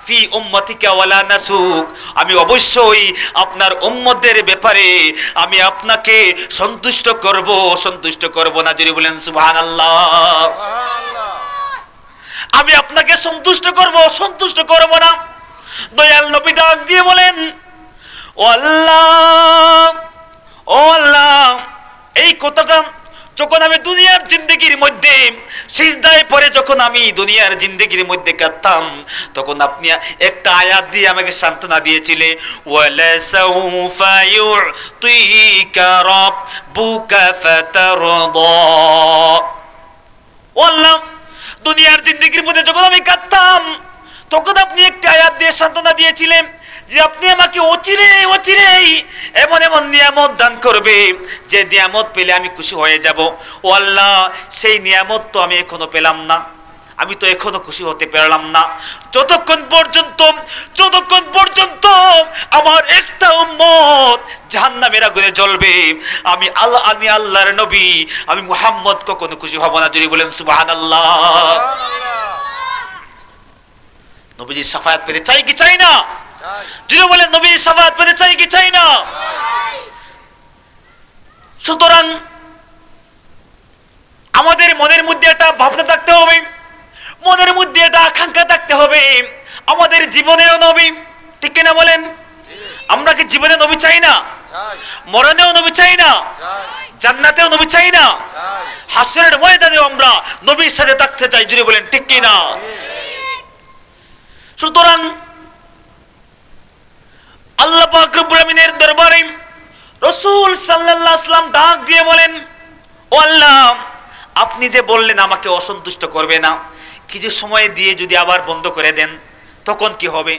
ফি উম্মতিকা ওয়ালা নাসুক, আমি অবশ্যই আপনার উম্মতের ব্যাপারে আমি আপনাকে সন্তুষ্ট করব না। যদি বলেন সুবহানাল্লাহ। আমি আপনাকে সন্তুষ্ট করব না। দয়াল নবী ডাক দিয়ে বলেন, ও আল্লাহ, এই কথাটা যখন আমি দুনিয়ার জিন্দেগির মধ্যে সিজদায় পড়ে যখন আমি দুনিয়ার জিন্দেগির মধ্যে কাঁদতাম, তখন আপনি একটা আয়াত দিয়ে আমাকে সান্ত্বনা দিয়েছিলে, ওয়ালা সাউফা ইউতিকা রাব্বুকা ফাতারদা। ও আল্লাহ, দুনিয়ার জিন্দেগির মধ্যে যখন আমি কাঁদতাম, তখন আপনি একটা আয়াত দিয়ে সান্ত্বনা দিয়েছিলেন যে আপনি আমাকে অচিরেই এমন এমন নিয়ামত দান করবে, যে নিয়ামত পেলে আমি খুশি হয়ে যাব। ও আল্লাহ, সেই নিয়ামত তো আমি এখনো পেলাম না, আমি তো এখনো খুশি হতে পারলাম না। যতক্ষণ পর্যন্ত আমার একটা উম্মত জাহান্নামের আগুনে জ্বলবে, আমি আল্লাহর নবী, আমি মুহাম্মদ কখনো খুশি হব না। যদি বলেন সুবহানাল্লাহ। নবীজির শাফায়াত পেতে চাই কি চাই না? যদি বলেন নবীর শাফায়াত পেতে চাই কি চাই না? সুতরাং আমাদের মনের মধ্যে একটা ভাবনা থাকতে হবে, মনের মধ্যে একটা আকাঙ্ক্ষা থাকতে হবে, আমাদের জীবনেও নবী, ঠিক কিনা বলেন? আমরা কি জীবনে নবী চাই না? মরণেও নবী চাই না? জান্নাতেও নবী চাই না? হাসরের ময়দানেও আমরা নবীর সাথে থাকতে চাই। যদি বলেন ঠিক কিনা? সুতরাং আল্লাহ পাক রব্বুল আমিনের দরবারে রাসূল সাল্লাল্লাহু আলাইহি ওয়াসাল্লাম ডাক দিয়ে বলেন, ও আল্লাহ, আপনি যে বললেন আমাকে অসন্তুষ্ট করবে না, কিছু সময় দিয়ে যদি আবার বন্ধ করে দেন তখন কি হবে?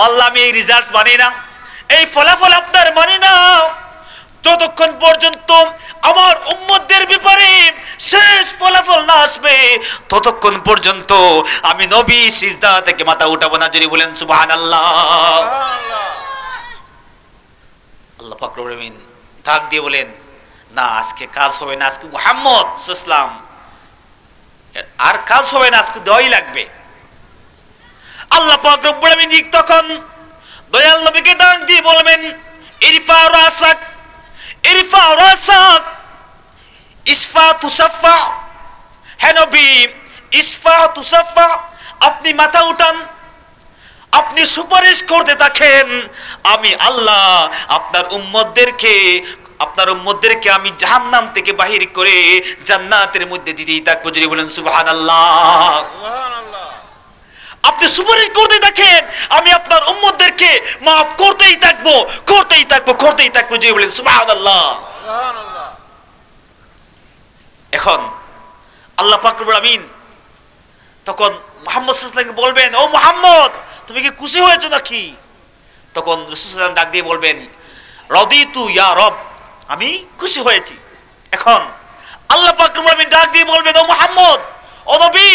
আল্লাহ, আমি এই রেজাল্ট মানি না, এই ফলাফল আপনার মানি না। যতক্ষণ পর্যন্ত আমার উম্মতদের ব্যাপারে শেষ ফলাফল না আসবে, ততক্ষণ পর্যন্ত আমি নবী সিজদা থেকে মাথা উঠাবো না। যদি বলেন সুবহানাল্লাহ। আল্লাহ পাক রব্বুল আমিন ডাক দিয়ে বলেন, না, আজকে কাজ হবে না, আজকে মুহাম্মদ সাল্লাল্লাহু আলাইহি ওয়াসাল্লাম আর কাজ হবে না, আজকে দেওয়াই লাগবে। আল্লাহ পাক রব্বুল আমিন তখন দয়াল নবীকে ডাক দিয়ে বলবেন, ইরফা রাসাক ইসফা তুসাফা। হে নবী, ইসফা তুসাফা, আপনি মাথা উঠান, আপনি সুপারিশ করতে থাকেন, আমি আল্লাহ আপনার উম্মতদেরকে আমি জাহান্নাম থেকে বাহির করে জান্নাতের মধ্যে দিতেই থাকবো। যদি বলেন সুবহানাল্লাহ। আপনি সুপারিশ করতে থাকেন, আমি আপনার উম্মতদেরকে মাফ করতেই থাকবো। যদি বলেন সুবহানাল্লাহ। এখন আল্লাহ পাক রব্বুল আমিন তখন মুহাম্মদ সাল্লাল্লাহু আলাইহি ওয়াসাল্লামকে বলবেন, ও মুহাম্মদ, তুমি কি খুশি হয়েছো নাকি? তখন রাসূল সাল্লাল্লাহু আলাইহি ওয়াসাল্লাম ডাক দিয়ে বলবেন, রাদিতু ইয়া রব, আমি খুশি হয়েছি। এখন আল্লাহ পাক রব্বুল আমিন ডাক দিয়ে বলবেন, ও মুহাম্মদ, ও নবী,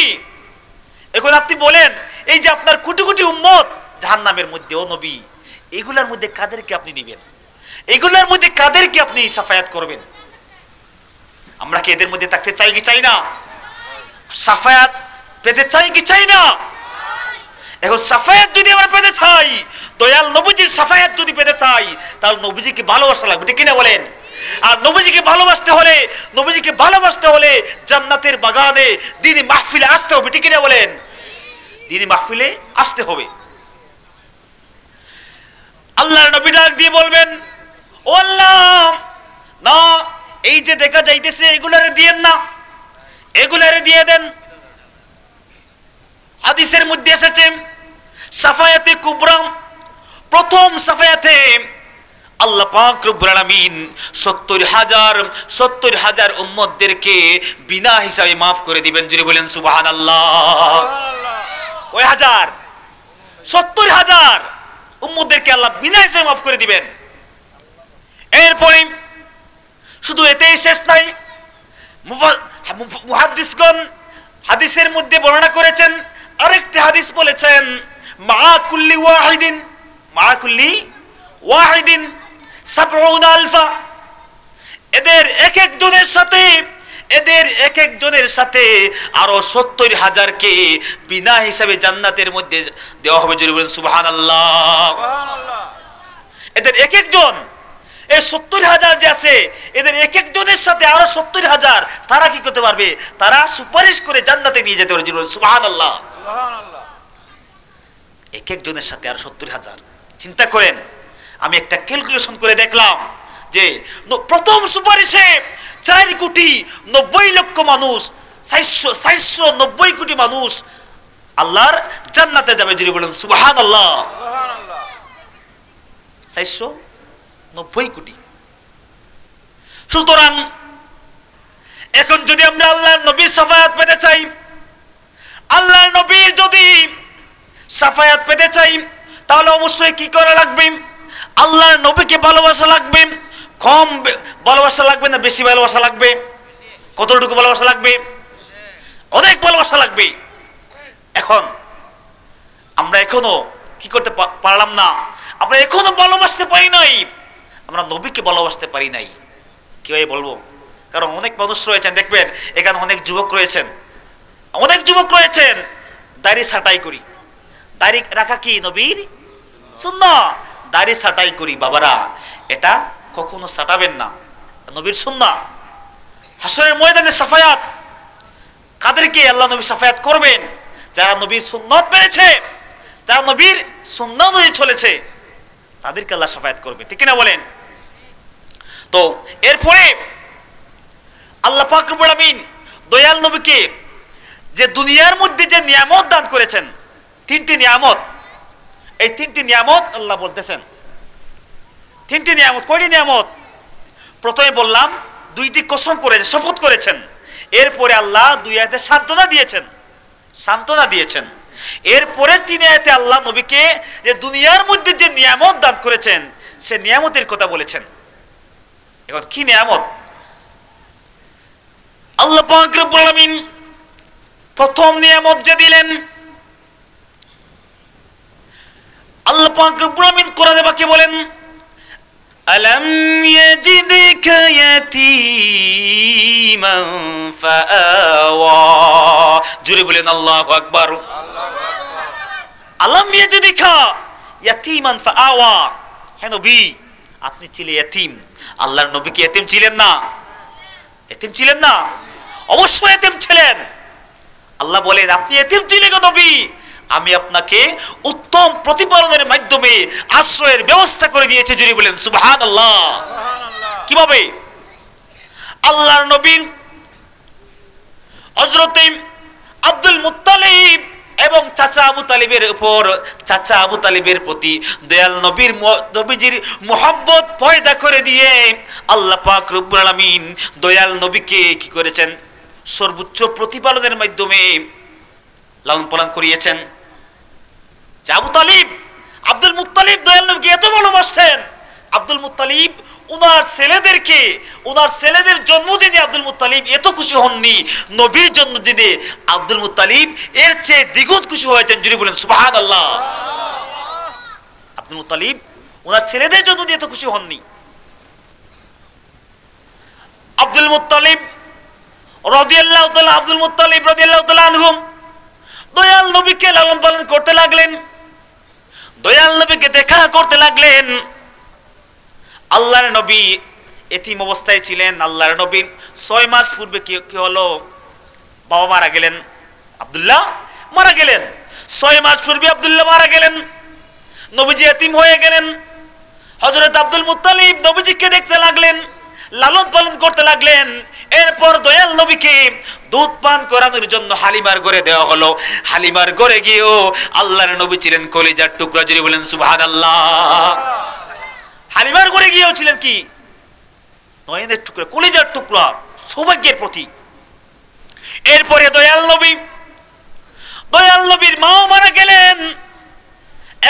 এখন আপনি বলেন, এই যে আপনার কোটি কোটি উম্মত জাহান্নামের মধ্যে, ও নবী, এগুলার মধ্যে কাদেরকে আপনি দিবেন? এগুলার মধ্যে কাদেরকে আপনি শাফায়াত করবেন? আমরা কি এদের মধ্যে থাকতে চাই কি চাই না? শাফায়াত পেতে চাই কি চাই না? এখন শাফায়াত যদি আমরা পেতে চাই, দয়াল নবীজির শাফায়াত যদি পেতে চাই, তাহলে নবীজিকে ভালোবাসা লাগবে, ঠিক কিনা বলেন? আর নবীজিকে ভালোবাসতে হলে জান্নাতের বাগানে দ্বীনি মাহফিলে আসতে হবে, ঠিক কিনা বলেন? দ্বীনি মাহফিলে আসতে হবে। আল্লাহর নবী ডাক দিয়ে বলবেন, ও আল্লাহ, না এই যে দেখা যাইতেছে এগুলারে দিয়েন না, এগুলারে দিয়ে দেন। হাদিসের মধ্যে এসেছে শাফায়াতে কুবরা, প্রথম শাফায়াতে আল্লাহ পাক রব্বুল আলামিন ৭০,০০০ উম্মতদেরকে বিনা হিসাবে মাফ করে দিবেন। যদি বলেন সুবহানাল্লাহ। কয় হাজার? ৭০,০০০ উম্মতদেরকে আল্লাহ বিনা হিসাবে মাফ করে দিবেন। এরপরে শুধু এতেই শেষ নাই, মুহাদ্দিসগণ হাদিসের মধ্যে বর্ণনা করেছেন, আরেকটি হাদিস বলেছেন, মা কুল্লি ওয়াহিদিন ৭০,০০০, এদের এক একজনের সাথে আরো ৭০,০০০কে বিনা হিসাবে জান্নাতের মধ্যে দেওয়া হবে। যদি বলেন সুবহানাল্লাহ। এদের এক একজন, এই ৭০,০০০ যে আছে, এদের এক একজনের সাথে আরো ৭০,০০০, তারা কি করতে পারবে? তারা সুপারিশ করে জান্নাতে নিয়ে যেতে পারবে। সুবহানাল্লাহ। এক একজনের সাথে আরো ৭০,০০০। চিন্তা করেন, আমি একটা ক্যালকুলেশন করে দেখলাম যে প্রথম সুপারিশে 4,90,00,000 মানুষ, 490 কোটি মানুষ আল্লাহর জান্নাতে যাবে। যদি বলেন সুবহানাল্লাহ। 490 কোটি। সুতরাং এখন যদি আমরা আল্লাহর নবীর শাফায়াত পেতে চাই, আল্লাহর নবীর যদি শাফায়াত পেতে চাই, তাহলে অবশ্যই কি করা লাগবে? আল্লাহর নবীকে ভালোবাসা লাগবে। কম ভালোবাসা লাগবে না বেশি ভালোবাসা লাগবে? কতটুকু ভালোবাসা লাগবে? অনেক ভালোবাসা লাগবে। এখন আমরা এখনো কি করতে পারলাম না? আমরা এখনো ভালোবাসতে পারি নাই, আমরা নবীকে ভালোবাসতে পারি নাই। কিভাবে বলবো? কারণ অনেক মানুষ রয়েছেন, দেখবেন এখানে অনেক যুবক রয়েছেন, দাড়ি ছাঁটাই করি। দাড়ি রাখা কি নবীর সুন্নাহ? দাড়ি ছাঁটাই করি। বাবারা, এটা কখনো ছাঁটাবেন না, নবীর সুন্নাহ। হাসরের ময়দানে শাফায়াত কাদেরকে আল্লাহ নবী শাফায়াত করবেন? যারা নবীর সুন্নাত মেনেছে, যারা নবীর সুন্নাহ অনুযায়ী চলেছে, তাদেরকে আল্লাহ শাফায়াত করবে, ঠিক কিনা বলেন? তো এরপরে আল্লাহ পাক রব্বুল আমিন দয়াল নবীকে যে দুনিয়ার মধ্যে যে নিয়ামত দান করেছেন, 3টি নিয়ামত, এই 3টি নিয়ামত আল্লাহ বলতেছেন। 3টি নিয়ামত। কয়টি নিয়ামত? প্রথমে বললাম 2টি কসম করে শপথ করেছেন। এরপরে আল্লাহ 2 আয়াতে সান্ত্বনা দিয়েছেন। এরপরে 3 আয়াতে আল্লাহ নবীকে যে দুনিয়ার মধ্যে যে নিয়ামত দান করেছেন, সে নিয়ামতের কথা বলেছেন। এখন কি নিয়ামত? আল্লাহ পাক রব্বুল আলামিন প্রথম নিয়ামত যে দিলেন, আল্লাহ পাক রব্বুল আলামিন কোরআনে পাকে বলেন, আলাম ইয়াজিদকা ইয়াতীমান ফাআওয়া। জোরে বলেন আল্লাহু আকবার। আলাম ইয়াজিদকা ইয়াতীমান ফাআওয়া। হে নবী, আপনি ছিলেন ইয়াতীম। আল্লাহর নবী কি ইয়াতীম ছিলেন না? ইয়াতীম ছিলেন না? অবশ্যই ইয়াতীম ছিলেন। আল্লাহ বলেন, আপনি ইয়াতীম ছিলেন গো নবী, আমি আপনাকে উত্তম প্রতিপালনের মাধ্যমে আশ্রয়ের ব্যবস্থা করে দিয়েছি। যদি বলেন সুবহানাল্লাহ। কিভাবে? আল্লাহর নবী হযরত আব্দুল মুত্তালিব এবং চাচা আবু তালিবের প্রতি দয়াল নবীজির মুহাব্বত পয়দা করে দিয়ে আল্লাহ পাক রব্বুল আলামিন দয়াল নবীকে কি করেছেন? সর্বোচ্চ প্রতিপালনের মাধ্যমে লালন পালন করিয়েছেন। আব্দুল মুত্তালিব দয়াল নবীকে এত ভালোবাসতেন, আব্দুল মুত্তালিব ওনার ছেলেদের জন্মদিনে আব্দুল মুত্তালিব এত খুশি হননি, নবীর জন্মদিনে আব্দুল মুত্তালিব এর চেয়ে দ্বিগুণ খুশি হয়েছেন। যদি বলেন সুবহানাল্লাহ। আব্দুল মুত্তালিব ওনার ছেলেদের জন্মদিনে এত খুশি হননি। আব্দুল মুত্তালিব রাদিয়াল্লাহু তাআলা আব্দুল মুত্তালিব রাদিয়াল্লাহু তাআলা আনহু দয়াল নবীকে লালন পালন করতে লাগলেন, দয়াল নবীকে দেখা করতে লাগলেন। আল্লাহর নবী এতিম অবস্থায় ছিলেন। আল্লাহর নবী 6 মাস পূর্বে কি হলো, বাবা মারা গেলেন, আব্দুল্লাহ মারা গেলেন। 6 মাস পূর্বে আব্দুল্লাহ মারা গেলেন, নবীজি এতিম হয়ে গেলেন। হযরত আব্দুল মুত্তালিব নবীজিকে দেখতে লাগলেন, লালন পালন করতে লাগলেন। এরপর দয়াল নবীকে দুধ পান করানোর জন্য হালিমার ঘরে দেওয়া হলো। হালিমার ঘরে গিয়েও আল্লাহর নবী ছিলেন কলিজার টুকরা। যদি বলেন সুবহানাল্লাহ। হালিমার ঘরে গিয়েও ছিলেন কি, নয়নের টুকরা, কলিজার টুকরা, সৌভাগ্যের প্রতীক। এরপরে দয়াল নবীর মাও মারা গেলেন।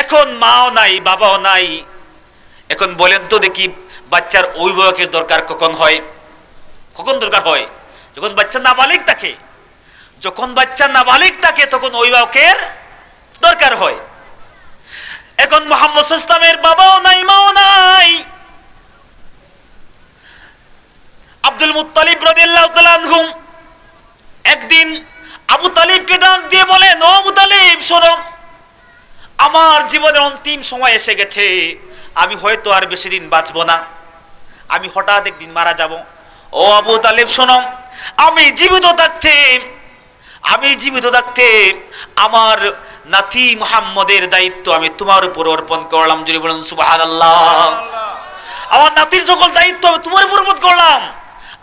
এখন মাও নাই, বাবাও নাই। এখন বলেন তো দেখি, বাচ্চার অভিভাবকের দরকার কখন হয়? কখন দরকার হয়? যখন বাচ্চা নাবালিগ থাকে। যখন বাচ্চা নাবালিগ থাকে তখন অভিভাবকের দরকার হয়। এখন মুহাম্মদ সাল্লাল্লাহু আলাইহি ওয়াসাল্লামের বাবাও নাই, মাও নাই। আব্দুল মুত্তালিব রাদিয়াল্লাহু তাআলা আনহু একদিন আবু তালিবকে ডাক দিয়ে বলেন, ও আবু তালিব শোনো, আমার জীবনের অন্তিম সময় এসে গেছে। আমি হয়তো আর বেশি দিন বাঁচবো না, আমি হঠাৎ একদিন মারা যাব। ও আবু তালিব শোনো, আমি জীবিত থাকতে আমার নাতি মুহাম্মদের দায়িত্ব আমি তোমার উপর অর্পণ করলাম। যদি বলেন সুবহানাল্লাহ। আমার নাতির সকল দায়িত্ব আমি তোমার উপর অর্পণ করলাম।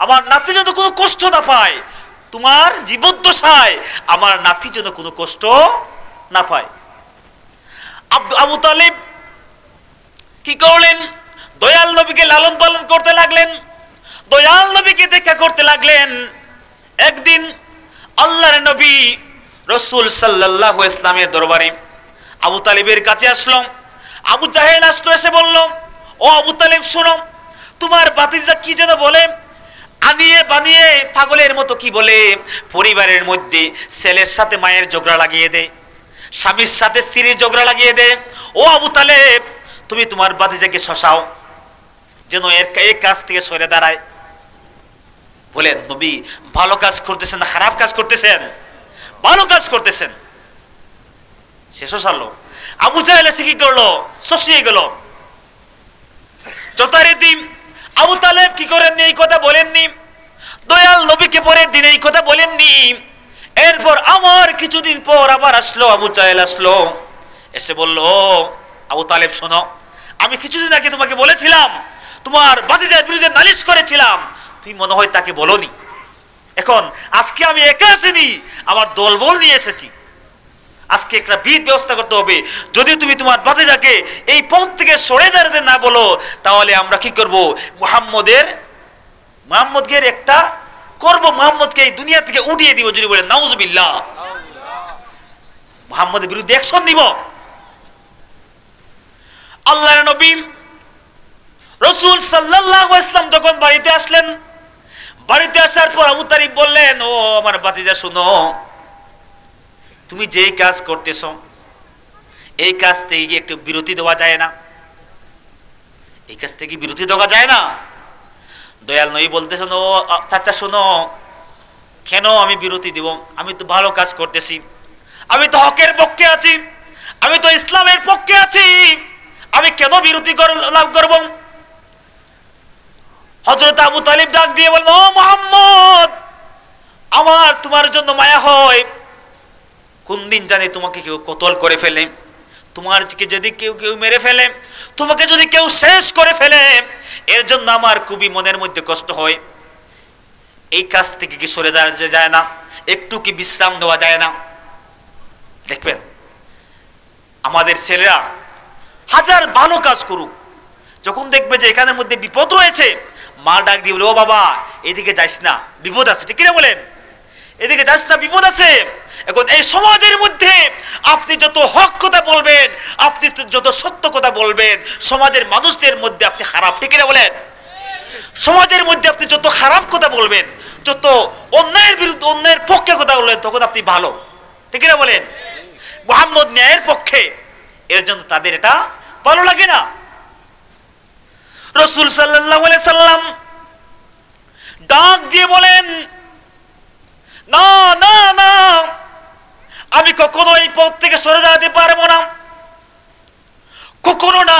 আমার নাতি যেন কোনো কষ্ট না পায়, তোমার জীবদ্দশায় আমার নাতি যেন কোনো কষ্ট না পায়। আবু তালিব কি করলেন? দয়াল নবীকে লালন পালন করতে লাগলেন, দয়াল নবীকে দেখা করতে লাগলেন। একদিন আল্লাহর নবী রাসূল সাল্লাল্লাহু আলাইহি ওয়াসাল্লামের দরবারে আবু তালিবের কাছে আসলো। আবু জাহেল আসলো, এসে বলল, ও আবু তালিব শোনো, তোমার ভাতিজা কি যেন বলে, আনিয়ে বানিয়ে পাগলের মতো কি বলে, পরিবারের মধ্যে ছেলের সাথে মায়ের ঝগড়া লাগিয়ে দেয়, স্বামীর সাথে স্ত্রীর ঝগড়া লাগিয়ে দেয়। ও আবু তালেব, তুমি তোমার ভাতিজাকে শশাও যেন এই কাজ থেকে সরে দাঁড়ায়। বলেন, নবী ভালো কাজ করতেছেন না খারাপ কাজ করতেছেন? ভালো কাজ করতেছেন। সে শশালো। আবু জাহেল এসে কি করলো? শশিয়ে গেল। যথারীতি আবু তালেব কি করেননি, এই কথা বলেননি। দয়াল নবীকে পরের দিন এই কথা বলেননি। এরপর আমার কিছুদিন পর আবার আসলো, আবু জাহেল আসলো, এসে বলল, আবু তালেব শোনো, আমি কিছুদিন আগে তোমাকে বলেছিলাম, তোমার ভাতিজার বিরুদ্ধে নালিশ করেছিলাম, তুমি মনে হয় তাকে বলোনি। এখন আজকে আমি একা আসিনি, আমার দলবল নিয়ে এসেছি। আজকে একটা বিধ ব্যবস্থা করতে হবে। যদি তুমি তোমার ভাতিজাকে এই পথ থেকে সরে দাঁড়াতে না বলো, তাহলে আমরা কি করব? মুহাম্মদকে একটা করব, মুহাম্মদকে এই দুনিয়া থেকে উঠিয়ে দিব। যদি বলে নাউজুবিল্লাহ, মুহাম্মদের বিরুদ্ধে অ্যাকশন নিব। আল্লাহর নবী রাসূল সাল্লাল্লাহু আলাইহি ওয়াসাল্লাম যখন বাড়িতে আসলেন, বাড়িতে আসার পর আবু তালিব বললেন, ও আমার ভাতিজা শুনো, তুমি যেই কাজ করতেছো এই কাজ থেকে কি একটু বিরতি দেওয়া যায় না? এই কাজ থেকে বিরতি দেওয়া যায় না? দয়াল নবী বলতেছেন, ও চাচা শোনো, কেন আমি বিরতি দিব? আমি তো ভালো কাজ করতেছি, আমি তো হকের পক্ষে আছি, আমি তো ইসলামের পক্ষে আছি, আমি কেন বিরতি লাভ করব? হযরত আবু তালিব ডাক দিয়ে বলল, ও মুহাম্মদ, আমার তোমার জন্য মায়া হয়। কোন দিন জানি তোমাকে কেউ কতল করে ফেলে, তোমাকে যদি কেউ মেরে ফেলে, তোমাকে যদি কেউ শেষ করে ফেলে, এর জন্য আমার খুবই মনের মধ্যে কষ্ট হয়। এই কাজ থেকে কি সরে দাঁড়ানো যায় না? একটু কি বিশ্রাম দেওয়া যায় না? দেখবেন আমাদের ছেলেরা হাজার ভালো কাজ করুক, যখন দেখবে যে এখানের মধ্যে বিপদ রয়েছে, মা ডাক দিয়ে বলে, ও বাবা এদিকে যাইস না, বিপদ আছে। ঠিক কিনা বলেন? এদিকে যাস না, বিপদ আছে। এখন এই সমাজের মধ্যে আপনি যত হক কথা বলবেন, আপনি যত সত্য কথা বলবেন, সমাজের মানুষদের মধ্যে আপনি খারাপ। ঠিক কিনা বলেন? সমাজের মধ্যে আপনি যত খারাপ কথা বলবেন, যত অন্যায়ের বিরুদ্ধে অন্যায়ের পক্ষে কথা বলবেন, তখন আপনি ভালো। ঠিক কিনা বলেন? মুহাম্মদ ন্যায়ের পক্ষে, এর জন্য তাদের এটা ভালো লাগে না। রাসূল সাল্লাল্লাহু আলাইহি সাল্লাম ডাক দিয়ে বলেন, না না না, আমি কখনো এই পথ থেকে সরে দাঁড়াতে পারবো না, কখনো না।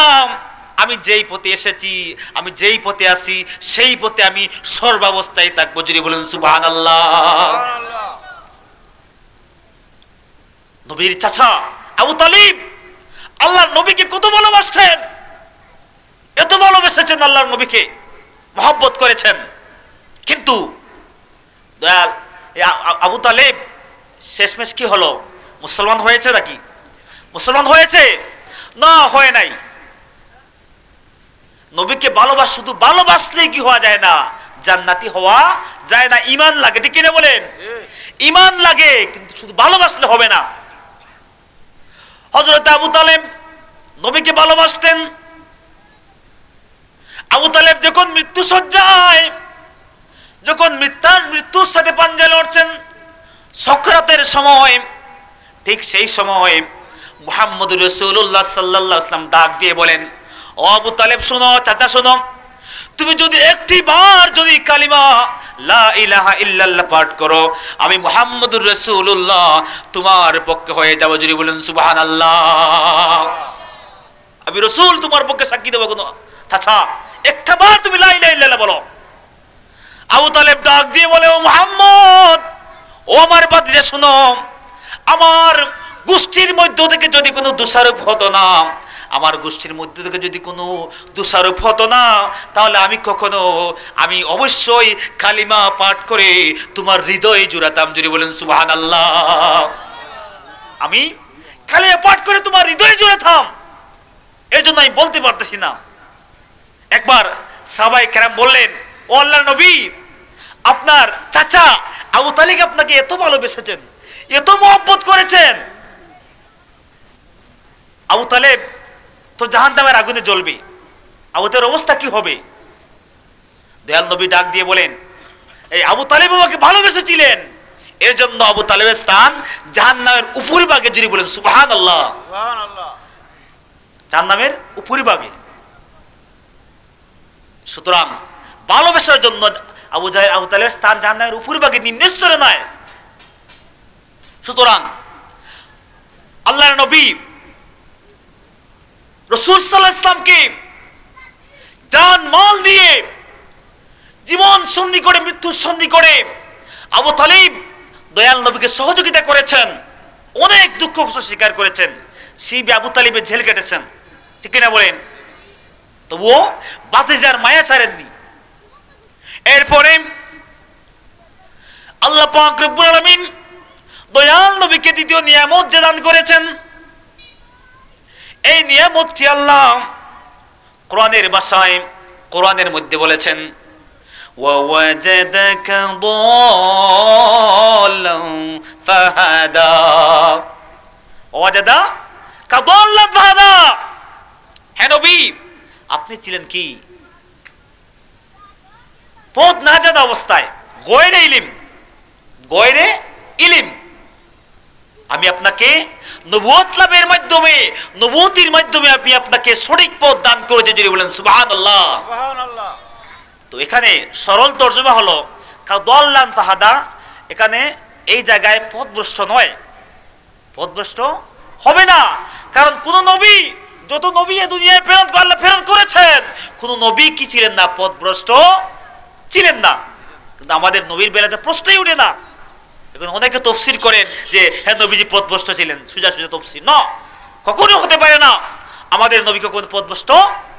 আমি যেই পথে এসেছি, আমি যেই পথে আছি, সেই পথে আমি সর্বাবস্থায় থাকবো। যদি বলেন সুবহানাল্লাহ। নবীর চাচা আবু তালিব আল্লাহর নবীকে কত ভালোবাসতেন, এত ভালোবেসেছেন, আল্লাহর নবীকে মহব্বত করেছেন। কিন্তু দয়াল আবু তালিব শেষমেশ কি হলো? মুসলমান হয়েছে নাকি? মুসলমান হয়েছে? না, হয় নাই। নবীকে শুধু ভালোবাসলেই কি হওয়া যায় না? জান্নাতি হওয়া যায় না। ঈমান লাগে, ঠিক কিনা বলেন? ঈমান লাগে, কিন্তু শুধু ভালোবাসলে হবে না। হযরত আবু তালেব নবীকে ভালোবাসতেন। আবু তালেব যখন মৃত্যুশয্যায়, যখন মৃত্যুর সাথে পাঞ্জা লড়ছেন, সকরাতের সময়, ঠিক সেই সময় মুহাম্মদুর রাসূলুল্লাহ সাল্লাল্লাহু আলাইহি ওয়াসাল্লাম ডাক দিয়ে বলেন, ও আবু তালেব শোনো, চাচা শোনো, তুমি যদি একটি বার যদি কালিমা লা ইলাহা ইল্লাল্লাহ পাঠ করো, আমি মুহাম্মদুর রাসূলুল্লাহ তোমার পক্ষে হয়ে যাব। যদি বলেন সুবহানাল্লাহ। আমি রাসূল তোমার পক্ষে সাক্ষী দেব। কোনো চাচা একটা বার তুমি লা ইলাহা ইল্লাল্লাহ বলো। আবু তালেব ডাক দিয়ে বলে, ও মুহাম্মদ, ও আমার বাদশা শোনো, আমার গোষ্ঠীর মধ্য থেকে যদি কোনো দোষারোপ হতো না, আমার গোষ্ঠীর মধ্যে থেকে যদি কোনো দোষারোপ হতো না, তাহলে আমি অবশ্যই কালিমা পাঠ করে তোমার হৃদয়ে জুড়াতাম। যদি বলেন সুবহানাল্লাহ। আমি কালিমা পাঠ করে তোমার হৃদয়ে জুড়াতাম, এর জন্য আমি বলতে পারতেছি না। একবার সাহাবায়ে কেরাম বললেন, ও আল্লাহর নবী, আপনার চাচা আবু তালিব আপনাকে এত ভালোবেসেছেন, এত মহব্বত করেছেন, আবু তালেব তো জাহান্নামের আগুনে জ্বলবে, আবু তালেবের অবস্থা কি হবে? দয়াল নবী ডাক দিয়ে বলেন, এই আবু তালেব আমাকে ভালোবেসেছিলেন, এর জন্য আবু তালেবের স্থান জাহান্নামের উপরিভাগে। যদি বলেন সুবহানাল্লাহ। সুবহানাল্লাহ। জাহান্নামের উপরিভাগে। সুতরাং ভালোবাসার জন্য আবু তালেবের স্থান জাহান্নামের উপরিভাগে, নিম্ন স্তরে নয়। সুতরাং আল্লাহর নবী রাসূল সাল্লাল্লাহু আলাইহি ওয়াসাল্লামকে জান মাল দিয়ে, জীবন সন্ধি করে, মৃত্যুর সন্ধি করে আবু তালিব দয়াল নবীকে সহযোগিতা করেছেন, অনেক দুঃখ কষ্ট স্বীকার করেছেন, সেই আবু তালিবের জেল কেটেছেন, ঠিক কিনা বলেন? তবুও বাতিজার মায়া ছাড়েননি। এরপরে আল্লাহ পাক রব্বুল আলামিন দয়াল নবীকে দ্বিতীয় নিয়ামত যে দান করেছেন, এই নিয়ামতটি আল্লাহ কোরআনের ভাষায়, কোরআনের মধ্যে বলেছেন, ওয়াওয়াজাদাকা দাল্লান ফাহাদা। ওয়াজাদাকা দাল্লান ফাহাদা। হে নবী, আপনি ছিলেন কি? পথ না জানা অবস্থায়, গয়রে ইলিম। আমি আপনাকে নবুয়ত লাভের মাধ্যমে, নবুয়তির মাধ্যমে আমি আপনাকে সঠিক পথ দান করেছি। যদি বলেন সুবহানাল্লাহ। সুবহানাল্লাহ। তো এখানে সরল তর্জমা হলো কাদাল্লান ফাহাদা। এখানে এই জায়গায় পথভ্রষ্ট নয়, পথভ্রষ্ট হবে না। কারণ কোন নবী, যত নবী এই দুনিয়ায় আল্লাহ প্রেরণ করেছেন, কোন নবী কি ছিলেন না? পথভ্রষ্ট ছিলেন না। কিন্তু আমাদের নবীর বেলাতে প্রশ্নই উঠে না। এখন অনেকে তাফসীর করেন যে হ্যাঁ নবীজি পথভ্রষ্ট ছিলেন, সোজা তাফসীর না, কখনো হতে পারে না। আমাদের নবী কখনো পথভ্রষ্ট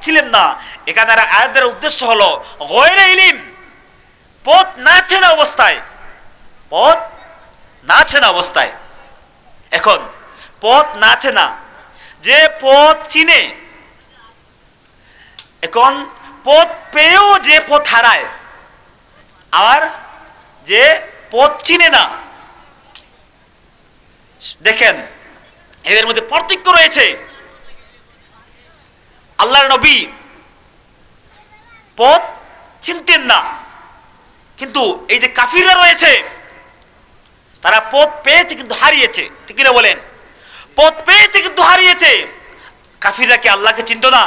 ছিলেন না। এখানে আয়াতের উদ্দেশ্য হলো গয়রে ইলিম, পথ না চেনা অবস্থায়, পথ না চেনা অবস্থায়। এখন পথ না চেনা, যে পথ চিনে, এখন পথ পেয়েও যে পথ হারায়, আর যে পথ চিনে না, দেখেন এদের মধ্যে পার্থক্য রয়েছে। আল্লাহর নবী পথ চিনতেন না, কিন্তু এই যে কাফিররা রয়েছে, তারা পথ পেয়েছে কিন্তু হারিয়েছে, ঠিক না বলেন? পথ পেয়েছে কিন্তু হারিয়েছে। কাফিররা কি আল্লাহকে চিনতো না?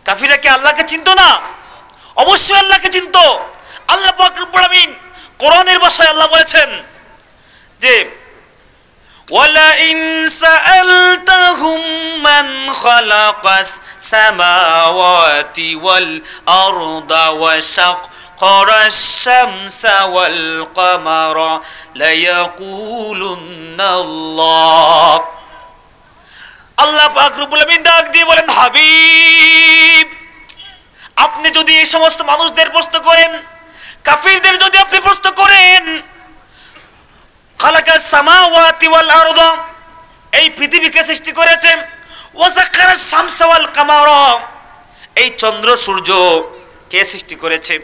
কাফিররা কি আল্লাহকে চিনতো না? অবশ্যই আল্লাহকে চিনতো। আল্লাহ পাক রব্বুল আলামিন কোরআনের ভাষায় আল্লাহ বলেছেন, যে ওয়ালাইন সাআলতাহুম মান খালাকাস সামাওয়াতি ওয়াল আরদা ওয়া শাক্কারাশ শামসা ওয়াল কামারা লায়াকুলুন্নাল্লাহ। আল্লাহ পাক রব্বুল আমিন ডাক দিয়ে বলেন, হাবিব আপনি যদি এই সমস্ত মানুষদের প্রশ্ন করেন, কাফিরদের যদি আপনি প্রশ্ন করেন, খালাকাস সামাওয়াতি ওয়াল আরদা এই পৃথিবীকে সৃষ্টি করেছেন, ওয়া সাখারাশ শামসা ওয়াল কামারা এই চন্দ্র সূর্য কে সৃষ্টি করেছে,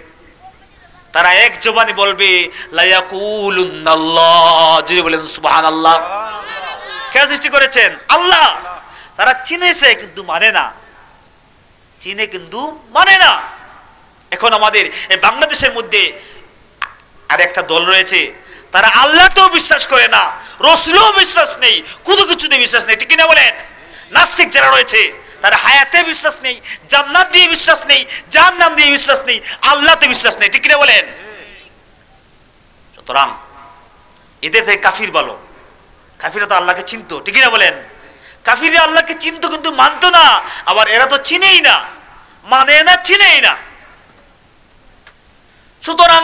তারা এক জবানে বলবে লা ইয়াকুলুন্নাল্লাহ, যদি বলেন সুবহানাল্লাহ। কে সৃষ্টি করেছেন? আল্লাহ। তারা চিনেছে কিন্তু মানে না, চিনে কিন্তু মানে না। এখন আমাদের এই বাংলাদেশের মধ্যে আর একটা দল রয়েছে, তারা আল্লাহতেও বিশ্বাস করে না, রাসূলেও বিশ্বাস নেই, কোনো কিছুতে বিশ্বাস নেই, ঠিক কিনা বলেন? নাস্তিক যারা রয়েছে তারা হায়াতে বিশ্বাস নেই, জান্নাত দিয়ে বিশ্বাস নেই, জাহান্নাম দিয়ে বিশ্বাস নেই, আল্লাহতে বিশ্বাস নেই, ঠিক কিনা বলেন? সুতরাং এদের থেকে কাফির ভালো। কাফিররা তো আল্লাহকে চিনতো, ঠিক কিনা বলেন? কাফিররা আল্লাহকে চিনতো কিন্তু মানতো না, আবার এরা তো চিনেই না, মানে না, চিনেই না। সুতরাং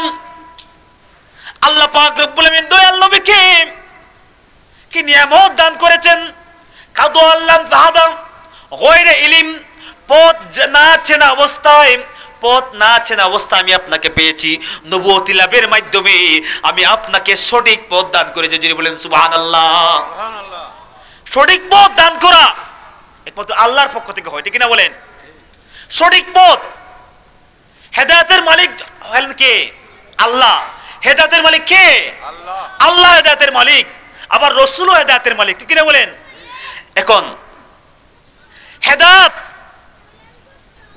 আল্লাহ পাক রব্বুল আমিন দয়াল নবীকে কি নিয়ামত দান করেছেন। কাদু আল্লাহ ফাহাদা গায়রে ইলম, পথ না চেনা অবস্থায়, পথ না চেনা অবস্থায় আমি আপনাকে পেয়েছি, নবুয়তি লাভের মাধ্যমে আমি আপনাকে সঠিক পথ দান করেছি, যিনি বলেন সুবহানাল্লাহ। সুবহানাল্লাহ। সঠিক পথ দান করা একমাত্র আল্লাহর পক্ষ থেকে হয়, ঠিক কিনা বলেন? সঠিক পথ, হেদায়েতের মালিক হলেন কে? আল্লাহ। হেদায়েতের মালিক কে? আল্লাহ। আল্লাহ হেদায়েতের মালিক, আবার রাসূলও হেদায়েতের মালিক, ঠিক কিনা বলেন? এখন হেদায়েত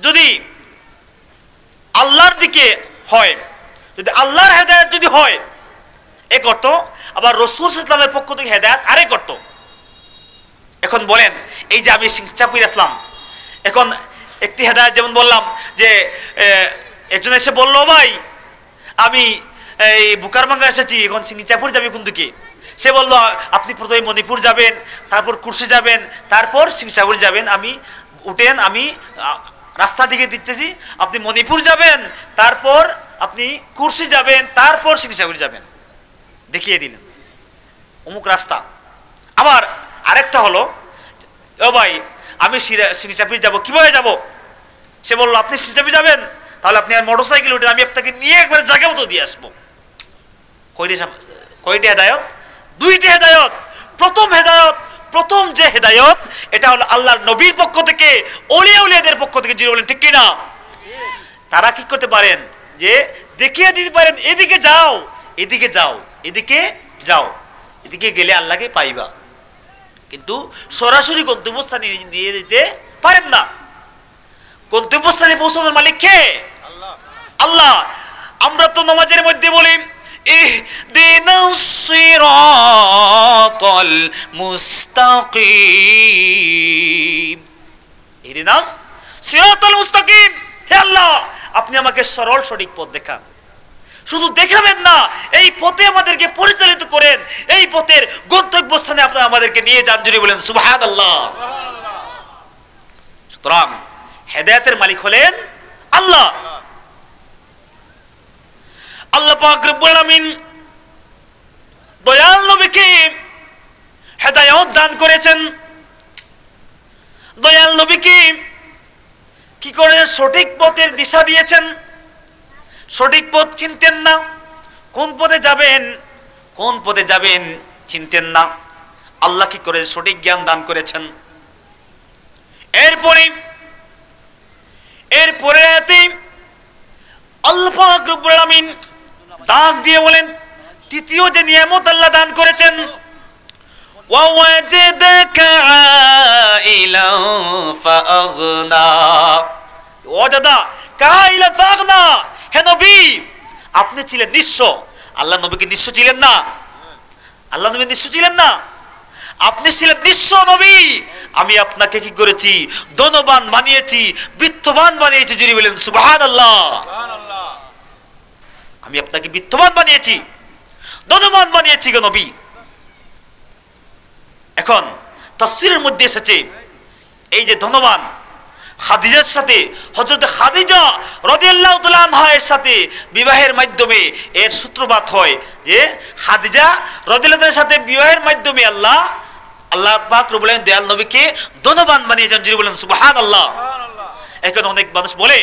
যদি আল্লাহর দিকে হয়, যদি আল্লাহর হেদায়েত যদি হয় এক অর্থ, আবার রাসূল সাল্লাল্লাহু আলাইহি ওয়াসাল্লামের পক্ষ থেকে হেদায়েত আরেক অর্থ। এখন বলেন, এই যে আমি সিংচাপুর আসলাম, এখন একটি হেদায়েত যেমন বললাম যে একজন এসে বললো, ভাই আমি এই বুকারভাঙ্গা এসেছি, এখন সিংচাপুর যাবে কোন দিকে? সে বলল আপনি প্রথমে মণিপুর যাবেন, তারপর কুর্সি যাবেন, তারপর সিংচাপুর যাবেন। আমি উঠেন, আমি রাস্তা দিকে দিচ্ছি, আপনি মণিপুর যাবেন, তারপর আপনি কুর্সি যাবেন, তারপর সিংচাপুর যাবেন, দেখিয়ে দিলেন অমুক রাস্তা। আবার আরেকটা হলো, ও ভাই আমি সিংচাপুর যাব, কিভাবে যাব? সে বললো আপনি সিংচাপুর যাবেন, তাহলে আপনি আর মোটরসাইকেল উঠেন, আমি আপনাকে নিয়ে একবার জায়গা মতো দিয়ে আসবো। কয়টি হেদায়ত? দুইটি হেদায়ত। প্রথম হেদায়ত, প্রথম যে হেদায়ত, এটা হলো আল্লাহর নবীর পক্ষ থেকে, ওলিয়া উলিয়াদের পক্ষ থেকে, যিনি বলেন, ঠিক কিনা? তারা কি করতে পারেন? যে দেখিয়ে দিতে পারেন, এদিকে যাও, এদিকে যাও, এদিকে যাও, এদিকে গেলে আল্লাহকে পাইবা, কিন্তু সরাসরি গন্তব্যস্থানে নিয়ে যেতে পারেন না। গন্তব্যস্থানে পৌঁছানোর মালিক কে? আল্লাহ। আল্লাহ। আমরা তো নামাজের মধ্যে বলি ইহদিনাস সিরাতাল মুস্তাকিম, ইহদিনাস সিরাতাল মুস্তাকিম, হে আল্লাহ আপনি আমাকে সরল সঠিক পথ দেখান। শুধু দেখাবেন না, এই পথে আমাদেরকে পরিচালিত করেন, এই পথের গন্তব্যস্থানে আপনি আমাদেরকে নিয়ে যান, যদি বলেন সুবহানাল্লাহ। সুতরাং হেদায়েতের মালিক হলেন আল্লাহ। আল্লাহ পাক রব্বুল আমিন দয়াল নবীকে হেদায়েত দান করেছেন। দয়াল নবীকে কি করে সঠিক পথের দিশা দিয়েছেন। সঠিক পথ চিনতেন না, কোন পথে যাবেন, কোন পথে যাবেন চিনতেন না, আল্লাহ কি করে সঠিক জ্ঞান দান করেছেন। এরপরে আল্লাহ পাক রব্বুল আমিন ডাক দিয়ে বলেন, তৃতীয় যে নিয়ামত আল্লাহ দান করেছেন, ওয়াওয়াজাদাকা আইলান ফাআগনা, ওয়াজাদা কাইলা ফাআগনা, হে নবী আপনি ছিলেন নিঃস্ব। আল্লাহ নবীকে নিঃস্ব ছিলেন না, আল্লাহ নবী নিঃস্ব ছিলেন না, আপনি ছিলেন নিঃস্ব নবী, আমি আপনাকে কি করেছি? ধনবান বানিয়েছি, বিত্তবান বানিয়েছি, যিনি বলেন সুবহানাল্লাহ। আমি আপনাকে বিত্তবান বানিয়েছি, ধনবান বানিয়েছি গো নবী। এখন তাফসীরের মধ্যে এসেছে এই যে ধনবান খাদিজার সাথে হযরত খাদিজা রাদিয়াল্লাহু তাআলা আনহা এর সাথে বিবাহের মাধ্যমে এর সূত্রপাত হয় যে খাদিজা রাদিয়াল্লাহু তাআলার সাথে বিবাহের মাধ্যমে আল্লাহ পাক রব্বুল আলামিন দয়াল নবীকে ধনবান বানিয়েছেন। যিনি বলেন সুবহানাল্লাহ। এখন অনেক মানুষ বলে,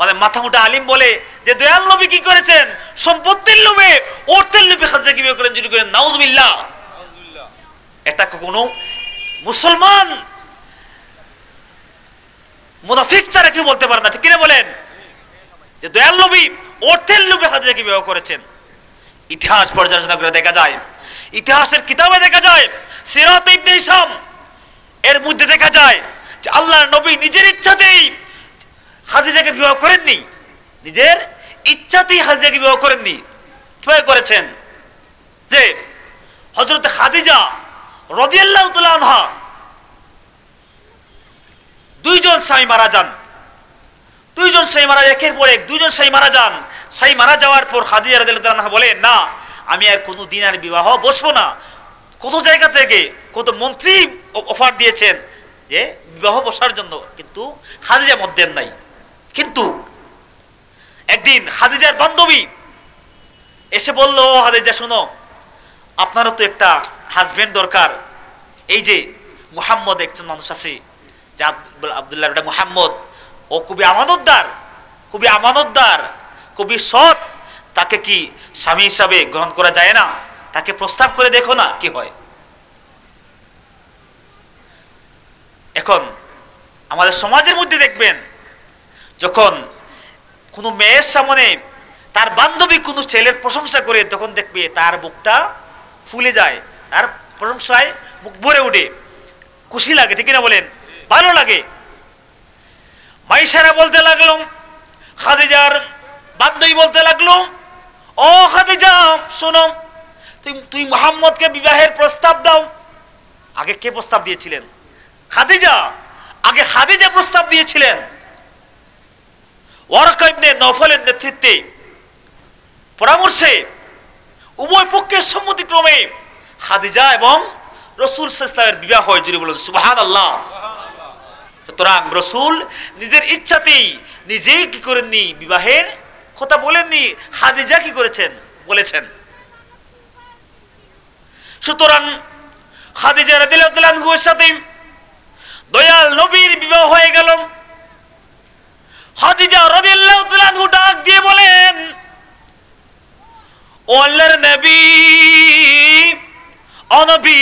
অনেক মাথা মোটা আলিম বলে যে দয়াল নবী কি করেছেন? সম্পত্তির লোভে, অর্থের লোভে খাদিজা কি বিয়ে করেন? যিনি করেন নাউজুবিল্লাহ। এটা কোনো মুসলমান মুনাফিক ছাড়া কেউ বলতে পারে না, ঠিক কিনা বলেন? যে দয়াল নবী অর্থের লোভে খাদিজাকে বিবাহ করেছেন। ইতিহাস পর্যালোচনা করে দেখা যায়, ইতিহাসের কিতাবে দেখা যায়, সিরাত ইবনে হিশাম এর মধ্যে দেখা যায় যে আল্লাহর নবী নিজের ইচ্ছাতেই খাদিজাকে বিবাহ করেননি, নিজের ইচ্ছাতেই খাদিজাকে বিবাহ করেননি। কিভাবে করেছেন? যে হযরত খাদিজা রাদিয়াল্লাহু তাআলা আনহা দুইজন স্বামী মারা যান, দুইজন স্বামী মারা, একের পর এক দুইজন স্বামী মারা যান। স্বামী মারা যাওয়ার পর খাদিজা রাদিয়াল্লাহু তাআলা আনহা বলেন, না আমি আর কোনো দিন আর বিবাহ বসবো না। কত জায়গা থেকে কত মন্ত্রী অফার দিয়েছেন যে বিবাহ বসার জন্য, কিন্তু খাদিজা মত দেন নাই। কিন্তু একদিন খাদিজার বান্ধবী এসে বলল, খাদিজা শুনো, আপনারও তো একটা হাজবেন্ড দরকার। এই যে মুহাম্মদ একজন মানুষ আছে যে আব্দুল্লাহ এটা মুহাম্মদ, ও খুবই আমানতদার, খুবই আমানতদার, খুবই সৎ, তাকে কি স্বামী হিসাবে গ্রহণ করা যায় না? তাকে প্রস্তাব করে দেখো না কি হয়। এখন আমাদের সমাজের মধ্যে দেখবেন, যখন কোনো মেয়ের সামনে তার বান্ধবী কোনো ছেলের প্রশংসা করে, তখন দেখবে তার বুকটা ফুলে যায়, তার প্রশংসায় মুখ ভরে ওঠে, খুশি লাগে, ঠিক না বলেন? ভালো লাগে। মাইশারা বলতে লাগলো, খাদিজার বান্ধবী বলতে লাগলো, ও খাদিজা শোনো, তুই মুহাম্মদকে বিবাহের প্রস্তাব দাও। আগে কে প্রস্তাব দিয়েছিলেন? খাদিজা। আগে খাদিজা প্রস্তাব দিয়েছিলেন। ওয়ারাকা ইবনে নওফলের নেতৃত্বে, পরামর্শে, উভয় পক্ষের সম্মতিক্রমে খাদিজা এবং রাসূল সাল্লাল্লাহু আলাইহি ওয়াসাল্লামের বিবাহ হয়। যিনি বলেন সুবহানাল্লাহ। সুতরাং রাসূল নিজের ইচ্ছাতেই নিজেই কি করেননি? বিবাহের কথা বলেননি, খাদিজা কি করেছেন? বলেছেন। সুতরাং খাদিজা রাদিয়াল্লাহু তাআলা আনহার সাথে দয়াল নবীর বিবাহ হয়ে গেল। খাদিজা রাদিয়াল্লাহু তাআলা আনহা ডাক দিয়ে বলেন, ও আল্লাহর নবী, ও নবী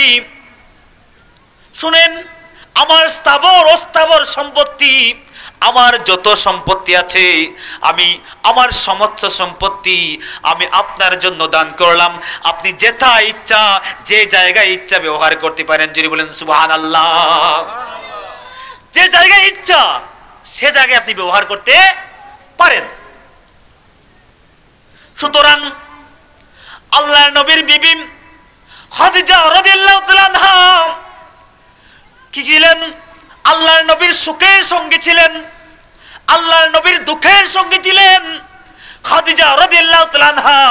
শুনেন, আমার স্থাবর অস্থাবর সম্পত্তি, আমার যত সম্পত্তি আছে, আমি আমার সমস্ত সম্পত্তি আমি আপনার জন্য দান করলাম। আপনি যেথা ইচ্ছা, যে জায়গায় ইচ্ছা ব্যবহার করতে পারেন। যিনি বলেন সুবহানাল্লাহ। যে জায়গায় ইচ্ছা সে জায়গায় আপনি ব্যবহার করতে পারেন। সুতরাং আল্লাহর নবীর বিবি খাদিজা রাদিয়াল্লাহু তাআলা আনহা কি ছিলেন? আল্লাহর নবীর সুখের সঙ্গে ছিলেন, আল্লাহর নবীর দুঃখের সঙ্গে ছিলেন। খাদিজা রাদিয়াল্লাহু তাআলা আনহা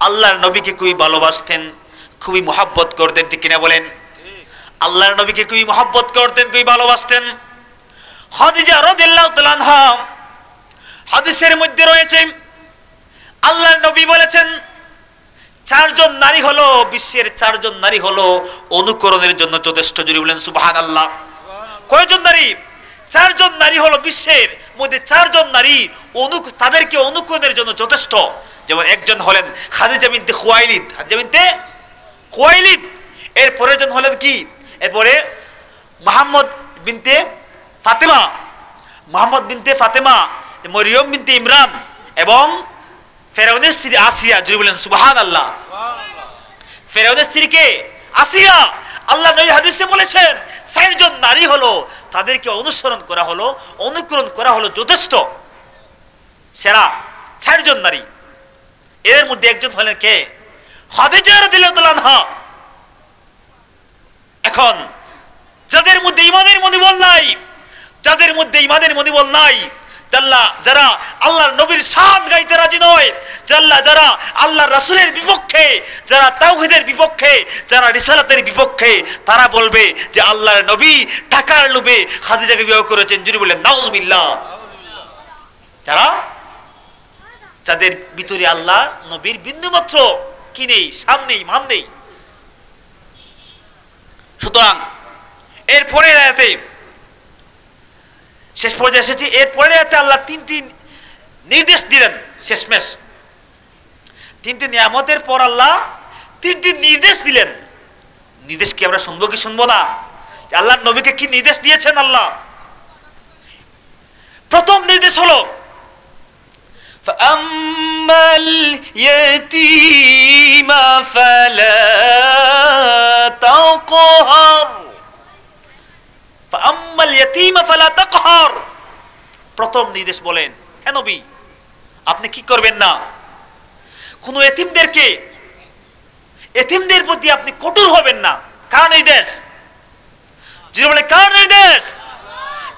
আল্লাহর নবীকে খুবই ভালোবাসতেন, খুবই মহব্বত করতেন, ঠিক কিনা বলেন? আল্লাহর নবীকে খুবই মহব্বত করতেন, খুবই ভালোবাসতেন। খাদিজা রাদিয়াল্লাহু তাআলা আনহা, হাদিসের মধ্যে রয়েছে আল্লাহর নবী বলেছেন, চারজন নারী হলো বিশ্বের, চারজন নারী হলো অনুকরণের জন্য যথেষ্ট। যদি বলেন সুবহানাল্লাহ। কয়জন নারী? চারজন নারী হলো বিশ্বের মধ্যে, চারজন নারী তাদেরকে অনুকরণের জন্য যথেষ্ট। যেমন একজন হলেন খাদিজা বিনতে খুয়াইলিদ, খাদিজা বিনতে খুয়াইলিদ। এর পরেরজন হলেন কি? এরপরে মুহাম্মদ বিনতে ফাতেমা, মুহাম্মদ বিনতে ফাতেমা, মরিয়ম বিনতে ইমরান এবং ফেরাউনের স্ত্রী আসিয়া। যদি বলেন সুবহানাল্লাহ। ফেরাউনের স্ত্রীকে আসিয়া আল্লাহ নবী হাদিসে বলেছেন, চারজন নারী হলো তাদেরকে অনুসরণ করা হলো, অনুকরণ করা হলো যথেষ্ট। সেরা চারজন নারী, এর মধ্যে একজন হলেন কে? খাদিজা রাদিয়াল্লাহু তাআলা আনহা। এখন যাদের মধ্যে ঈমানের মনোবল নাই, যাদের মধ্যে ঈমানের মনোবল নাই, যারা আল্লাহর নবীর শান গাইতে রাজি নয়, যারা আল্লাহর রাসূলের বিপক্ষে, যারা তাওহীদের বিপক্ষে, যারা রিসালাতের বিপক্ষে, তারা বলবে যে আল্লাহর নবী টাকার লোভে খাদিজাকে বিবাহ করেছেন। যদি বলেন নাউযুবিল্লাহ। যাদের ভিতরে আল্লাহ নবীর বিন্দুমাত্র কি নেই, শান নেই, মান নেই। সুতরাং এরপরে আয়াতে শেষ পর্যায়ে এসেছি। এরপরে আয়াতে আল্লাহ তিনটি নির্দেশ দিলেন শেষমেশ। তিনটি নিয়ামতের পর আল্লাহ তিনটি নির্দেশ দিলেন। নির্দেশ কি আমরা শুনবো কি শুনবো না? আল্লাহ নবীকে কি নির্দেশ দিয়েছেন আল্লাহ? প্রথম নির্দেশ হলো فَأَمَّا الْيَتِيمَ فَلَا تَقْهَرْ فَأَمَّا الْيَتِيمَ فَلَا تَقْهَرْ। প্রথম নির্দেশ বলেন, হে নবী আপনি কি করবেন না, কোন এতিমদের প্রতি আপনি কঠোর হবেন না। কার নির্দেশ? যিনি বলে কার নির্দেশ?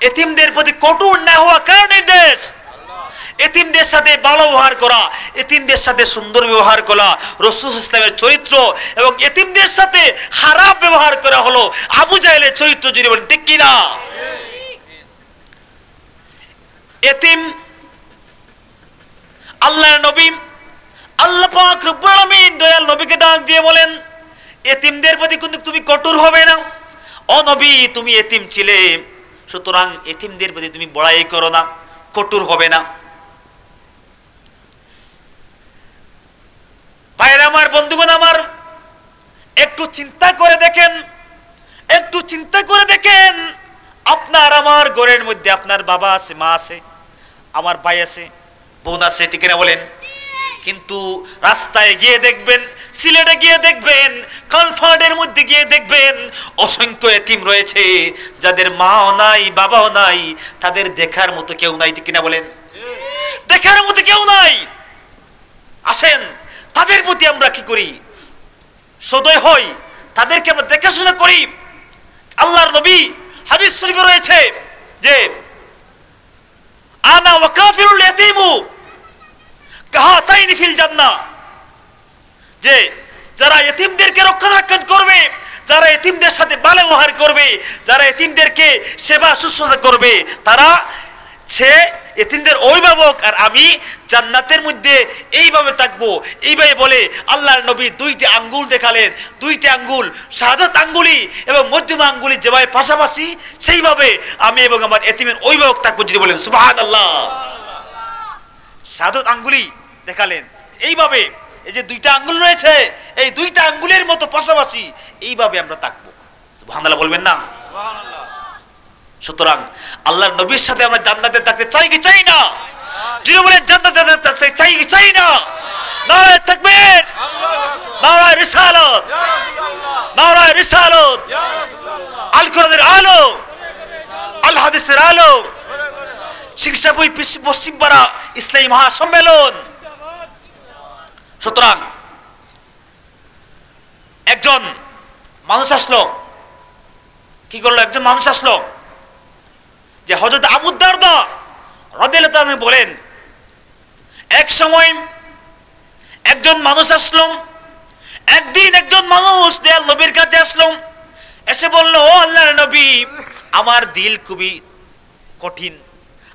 এতিমদের প্রতি কঠোর না হওয়া কার নির্দেশ? এতিমদের সাথে ভালো ব্যবহার করা, এতিমদের সাথে সুন্দর ব্যবহার করা রাসূল ইসলামের চরিত্র, এবং এতিমদের সাথে খারাপ ব্যবহার করা হলো আবু জাহেলের চরিত্র। যদি বলেন ঠিক কি না? এতিম আল্লাহর নবী আল্লাহ পাক রব্বুল আলামিন দয়াল নবীকে ডাক দিয়ে বলেন এতিমদের প্রতি কিন্তু তুমি কঠোর হবে না। ও নবী তুমি এতিম ছিলে, সুতরাং এতিমদের প্রতি তুমি বড়াই করো না, কঠোর হবে না। ভাইরা আমার, বন্ধুগণ আমার, একটু চিন্তা করে দেখেন, আপনার আমার ঘরের মধ্যে আপনার বাবা আছে, মা আছে, আমার ভাই আছে, বোন আছে, ঠিক না বলেন? কিন্তু রাস্তায় গিয়ে দেখবেন, সিলেটে গিয়ে দেখবেন, কালফাডের মধ্যে গিয়ে দেখবেন অসংখ্য এতিম রয়েছে যাদের মাও নাই, বাবাও নাই, তাদের দেখার মতো কেউ নাই, ঠিক না বলেন? দেখার মতো কেউ নাই। আসেন তাদের প্রতি আমরা কি করি? সদয় হই, তাদেরকে আমরা দেখাশোনা করি। আল্লাহর নবী হাদিস শরীফে রয়েছে যে আনা ওয়া কাফিরুল ইয়াতীমু কাহাতাইনি ফিল জান্নাহ, যে যারা এতিমদেরকে রক্ষণাবেক্ষণ করবে, যারা এতিমদের সাথে ভালো ব্যবহার করবে, যারা এতিমদেরকে সেবা শুশ্রূষা করবে, তারা সে এতিমদের অভিভাবক, আর আমি জান্নাতের মধ্যে এইভাবে থাকবো। এইভাবে বলে আল্লাহর নবী দুইটি আঙ্গুল দেখালেন। দুইটি আঙ্গুল শাহাদাত আঙ্গুলি এবং মধ্যমা আঙ্গুলি যেভাবে পাশাপাশি, সেইভাবে আমি এবং আমার এতিমের অভিভাবক থাকবো। যদি বলেন সুবহানাল্লাহ। শাহাদাত আঙ্গুলি দেখালেন এইভাবে, এই যে দুইটা আঙ্গুল রয়েছে, এই দুইটা আঙ্গুলের মতো পাশাপাশি এইভাবে আমরা থাকবো। সুবহানাল্লাহ বলবেন না? সুবহানাল্লাহ। সুতরাং আল্লাহর নবীর সাথে আমরা জান্নাতে থাকতে চাই কি চাই না? যিনি বলেন জান্নাতে থাকতে চাই কি চাই না? নারে তাকবীর, নারে রিসালাত, নারে রিসালাত, আল কোরআনের আলো, আল হাদিসের আলো, শিক্ষাপুই পশ্চিমপাড়া ইসলামী মহাসম্মেলন। সুতরাং একজন মানুষ আসলো, কি করলো? একজন মানুষ আসলো যে হযরত আবু দারদা রাদিয়াল্লাহু তাআলা বলেন এক সময় একজন মানুষ আসলো, একদিন একজন মানুষ দয়াল নবীর কাছে আসলো, এসে বলল, ও আল্লাহর নবী আমার দিল খুবই কঠিন,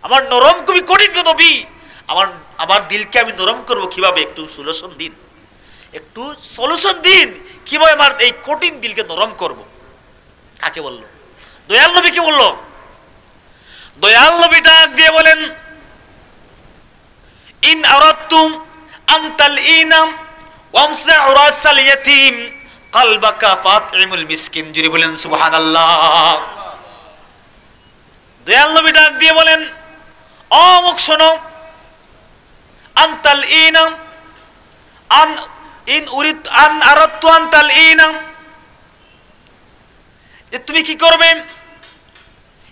আমার নরম খুবই কঠিন গো নবী, আমার দিলকে আমি নরম করব কিভাবে? একটু সলিউশন দিন, একটু সলিউশন দিন, কিভাবে আমার এই কঠিন দিলকে নরম করব? কাকে বলল? দয়াল নবীকে বলল। দয়াল নবী ডাক দিয়ে বলেন ইন আরাদতুম আন তালইনা ওয়ামসাউ রাসাল ইয়াতীম কলবাকা ফাতইমুল মিসকিন। যদি বলেন সুবহানাল্লাহ। দয়াল নবী ডাক দিয়ে বলেন, ও মুখ শোনো, আন তালইনা আন ইন উরিদ আন আরাদতু আন তালইনা, তুমি কি করবে?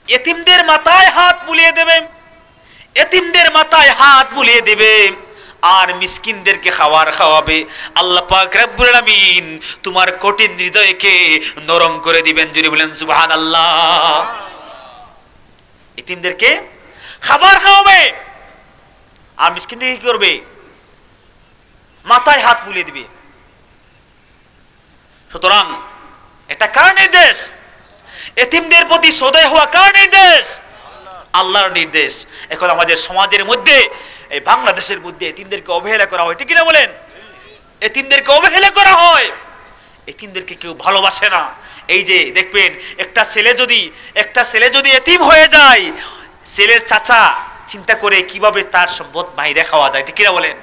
এতিমদের মাথায় হাত বুলিয়ে দেবে, এতিমদের মাথায় হাত বুলিয়ে দেবে, আর মিসকিনদেরকে খাবার খাওয়াবে। আল্লাহ পাক রব্বুল আলামিন তোমার কঠিন হৃদয়কে নরম করে দিবেন। যদি বলেন সুবহানাল্লাহ। এতিমদেরকে খাবার খাওয়াবে, আর মিসকিনকে কি করবে? মাথায় হাত বুলিয়ে দিবে। সুতরাং এটা কার নির্দেশ? এতিমদের প্রতি সদয় হওয়া কার নির্দেশ? আল্লাহর নির্দেশ। এখন আমাদের সমাজের মধ্যে, এই বাংলাদেশের মধ্যে এতিমদেরকে অবহেলা করা হয়, ঠিক কিনা বলেন? এতিমদেরকে অবহেলা করা হয়, এতিমদেরকে কেউ ভালোবাসে না। এই যে দেখবেন, একটা ছেলে যদি এতিম হয়ে যায়, ছেলের চাচা চিন্তা করে কিভাবে তার সম্পদ মাইরে খাওয়া যায়, ঠিক কিনা বলেন?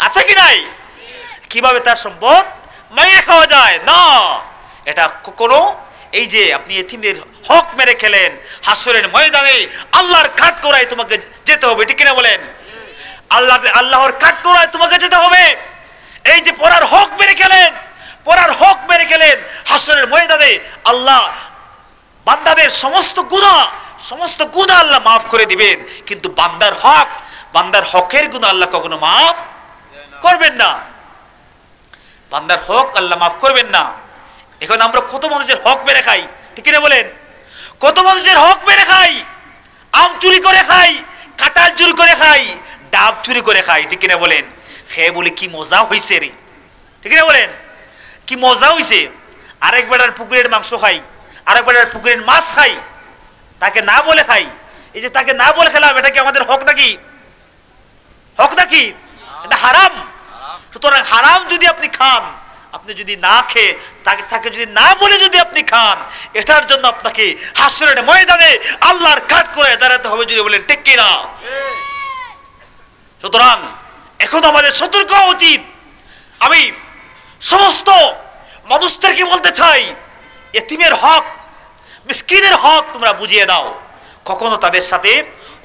আছে কি নাই? কিভাবে তার সম্পদ মাইরে খাওয়া যায় না, এটা কখনো, এই যে আপনি এতিমের হক মেরে খেলেন, হাসরের ময়দানে আল্লাহর কাঠগড়ায় তোমাকে যেতে হবে, ঠিক কিনা বলেন? আল্লাহর কাঠগড়ায় তোমাকে যেতে হবে। এই যে পড়ার হক মেরে খেলেন, হাসরের ময়দানে আল্লাহ বান্দাদের সমস্ত গুনাহ আল্লাহ মাফ করে দিবেন, কিন্তু বান্দার হকের গুনাহ আল্লাহ কখনো মাফ করবেন না। বান্দার হক আল্লাহ মাফ করবেন না। এখন আমরা কত মানুষের হক মেরে খাই, ঠিক কিনা বলেন? কত মানুষের হক মেরে খাই, আম চুরি করে খাই, কাঁঠাল চুরি করে খাই, ডাব চুরি করে খাই, ঠিক কিনা বলেন? খেয়ে বলে কি মজা হইছে রে, ঠিক কিনা বলেন? কি মজা হইছে। আরেক বেটার পুকুরের মাংস খাই, আরেক বেটার পুকুরের মাছ খাই, তাকে না বলে খাই। এই যে তাকে না বলে খেলাম, এটা কি আমাদের হক নাকি? হক নাকি? এটা হারাম। সুতরাং হারাম যদি আপনি খান, আপনি যদি না খেয়ে তাকে যদি না বলে যদি আপনি খান, এটার জন্য আপনাকে হাসরের ময়দানে আল্লাহর কাঠ করে দাঁড়াতে হবে, যদি বলেন ঠিক কিনা? সুতরাং এখন আমাদের সতর্ক হওয়া উচিত। আমি সমস্ত মানুষদেরকে বলতে চাই, এতিমের হক, মিসকিনের হক তোমরা বুঝিয়ে দাও। কখনো তাদের সাথে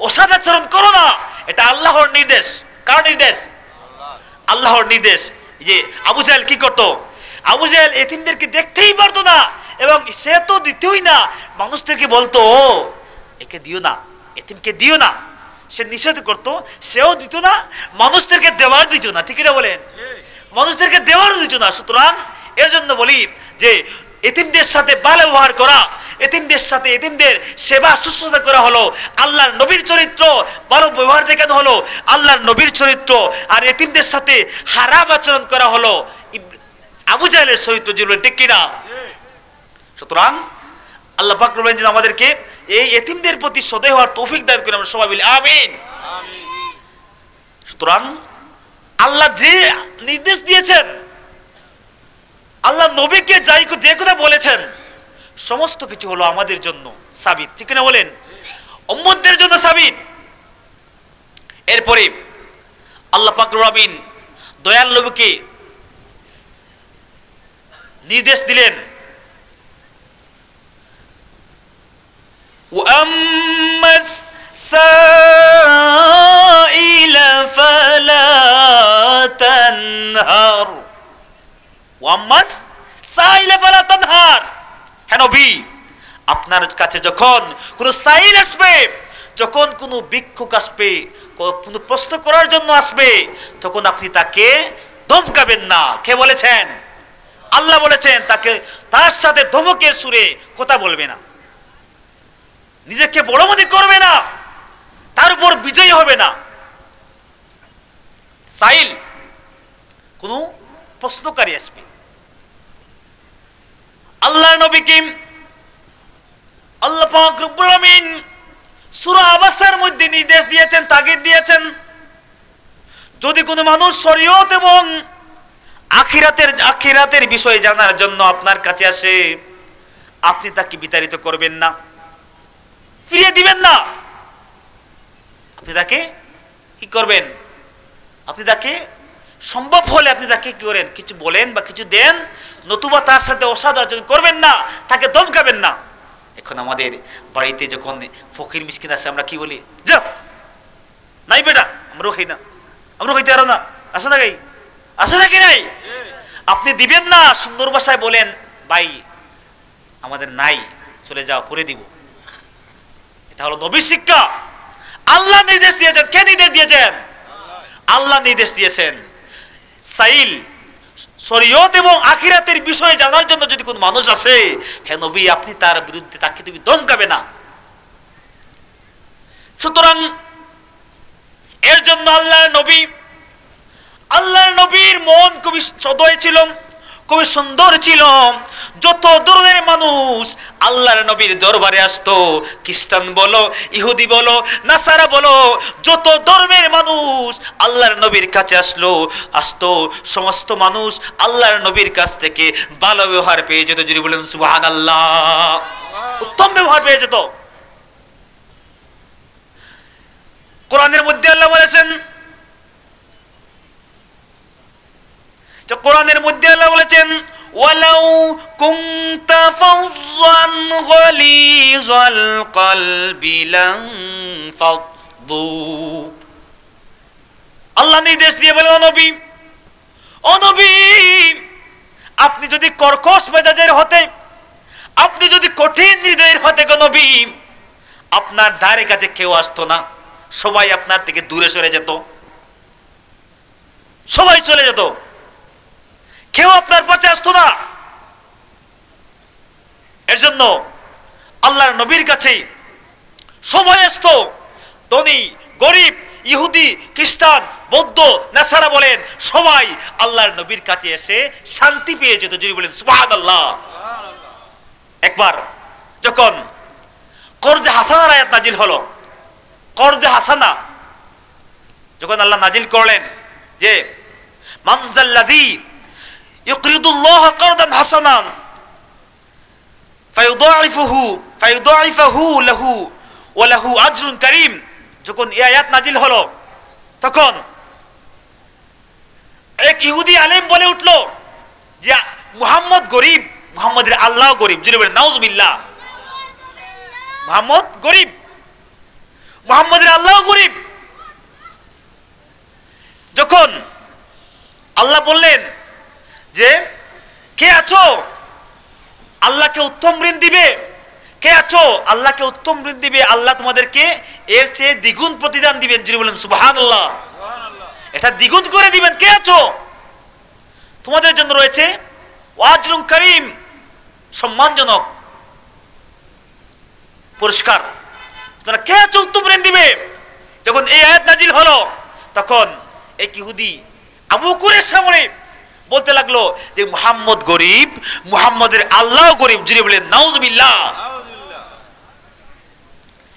অসদাচরণ করো না। এটা আল্লাহর নির্দেশ। কার নির্দেশ? আল্লাহর নির্দেশ। যে আবু জাহেল কি করতো? আবু জাহেল এতিমদেরকে দেখতেই পারতো না, এবং সে তো দিতেই না। মানুষদেরকে বলতো একে দিও না, এতিমকে দিও না। সে নিষেধ করতো, সেও দিত না, মানুষদেরকে দেওয়ার দিত না, ঠিক না বলেন? মানুষদেরকে দেওয়ার দিত না। সুতরাং এর জন্য বলি যে এতিমদের সাথে ভালো ব্যবহার করা, এতিমদের সেবা শুশ্রূষা করা হলো আল্লাহর নবীর চরিত্র, ভালো ব্যবহার দেখানো হলো আল্লাহর নবীর চরিত্র। আর এতিমদের সাথে খারাপ আচরণ করা হলো আবু জাহেলের চরিত্র, জীবন, ঠিক কিনা? সুতরাং আল্লাহ পাক রব্বুল আলামিন আমাদেরকে এই এতিমদের প্রতি সদয় হওয়ার তৌফিক দান করে, আমরা সবাই বলি আমিন। সুতরাং আল্লাহ যে নির্দেশ দিয়েছেন, আল্লাহ নবীকে যাই যে কথা বলেছেন, সমস্ত কিছু হলো আমাদের জন্য সাবিত, ঠিক না বলেন? উম্মতদের জন্য সাবিত। এরপরে আল্লাহ পাক রব্বুল আলামিন দয়াল নবীকে নির্দেশ দিলেন, وَأَمَّا السَّائِلَ فَلَا تَنْهَرْ وَأَمَّا السَّائِلَ فَلَا تَنْهَرْ। হে নবী, আপনার কাছে যখন কোনো সাইল আসবে, যখন কোনো ভিক্ষুক আসবে, কোনো প্রশ্ন করার জন্য আসবে, তখন আপনি তাকে ধমকাবেন না। কে বলেছেন? আল্লাহ বলেছেন তার সাথে ধমকের সুরে কথা বলবে না, নিজেকে বড় মনে করবে না, তার উপর বিজয়ী হবে না। সাইল কোন প্রশ্নকারী আসবে, আল্লাহর নবীকে আল্লাহ পাক রব্বুল আলামিন সূরা আবাসার মধ্যে নির্দেশ দিয়েছেন, তাগিদ দিয়েছেন, যদি কোনো মানুষ শরীয়ত এবং আখিরাতের বিষয় জানার জন্য আপনার কাছে আসে, আপনি তাকে বিতাড়িত করবেন না, ফিরিয়ে দিবেন না। আপনি তাকে কি করবেন? আপনি তাকে সম্ভব হলে আপনি তাকে কি করেন? কিছু বলেন বা কিছু দেন, নতুবা তার সাথে অসৎ আচরণ করবেন না, তাকে ধমকাবেন না। এখন আমাদের বাড়িতে যখন ফকির মিসকিন আছে, আমরা কি বলি? যা নাই বেটা, আমরাও খাই না, আমরাও খাইতে পারো না, আসে না গাই, আসে নাকি নাই? আপনি দিবেন না, সুন্দর ভাষায় বলেন, ভাই আমাদের নাই, চলে যাও, পরে দিব। এটা হলো নবীর শিক্ষা। আল্লাহ নির্দেশ দিয়েছেন। কে নির্দেশ দিয়েছেন? আল্লাহ নির্দেশ দিয়েছেন। সাইল শরীয়ত এবং আখিরাতের বিষয়ে জানার জন্য যদি কোন মানুষ আসে, হে নবী, আপনি তার বিরুদ্ধে তাকে তুমি ধমকাবে না, সুতরাং এর জন্য আল্লাহর নবীর মন খুবই সদয় ছিল, খুবই সুন্দর ছিল। যত ধরনের মানুষ আল্লাহর নবীর দরবারে আসতো, খ্রিস্টান বলো, ইহুদি বলো, নাসারা বলো, যত ধর্মের মানুষ আল্লাহর নবীর কাছে আসতো, সমস্ত মানুষ আল্লাহর নবীর কাছ থেকে ভালো ব্যবহার পেয়ে যেত। যদি বলেন সুবহানাল্লাহ, উত্তম ব্যবহার পেয়ে যেত। কোরআনের মধ্যে আল্লাহ বলেছেন, ওয়ালাউ কুনতা ফাযযান গালিযাল কলবি লানফাদ্দু। আল্লাহ নির্দেশ দিয়ে বলে, ও নবী, আপনি যদি কর্কশ মেজাজের হতে, আপনি যদি কঠিন হৃদয়ের হতে গো নবী, আপনার ধারে কাছে কেউ আসতো না, সবাই আপনার থেকে দূরে সরে যেত, সবাই চলে যেত, কেউ আপনার পাশে আসতো না। এর জন্য আল্লাহর নবীর কাছে সবাই আসতো, ধনী গরিব, ইহুদি খ্রিস্টান বৌদ্ধ নাসারা বলেন, সবাই আল্লাহর নবীর কাছে এসে শান্তি পেয়ে যেত। যদি বলেন সুবহানাল্লাহ। একবার যখন কর্জে হাসানার আয়াত নাজিল হলো, কর্জে হাসানা যখন আল্লাহ নাজিল করলেন যে মানজাল্লাযী ইউকরিদুল্লাহ কারদান হাসানান ফায়ুদাইফুহু লাহু ওয়া লাহু আজরুন কারীম, যখন এই আয়াত নাজিল হলো তখন এক ইহুদি আলেম বলে উঠলো যে মুহাম্মদ গরিব, মুহাম্মদের আল্লাহ গরিব। যদি বলেন নাউজুবিল্লাহ। মুহাম্মদ গরিব, মুহাম্মদের আল্লাহ গরিব। যখন আল্লাহ বললেন যে কে আছো আল্লাহকে উত্তম ঋণ দিবে, কে আছো আল্লাহকে উত্তম ঋণ দিবে, আল্লাহ তোমাদেরকে এর চেয়ে দ্বিগুণ প্রতিদান দিবেন। যদি বলেন সুবহানাল্লাহ। এটা দ্বিগুণ করে দিবেন। কে আছো, তোমাদের জন্য রয়েছে ওয়াজরুন কারীম, সম্মানজনক পুরস্কার। তোমরা কে আছো উত্তম ঋণ দিবে। যখন এই আয়াত নাজিল হলো তখন এক ইহুদি আবু বকরের সামনে বলতে লাগলো যে মুহাম্মদ গরিব, মুহাম্মদের আল্লাহ গরিব। যদি বলেন নাউজুবিল্লাহ।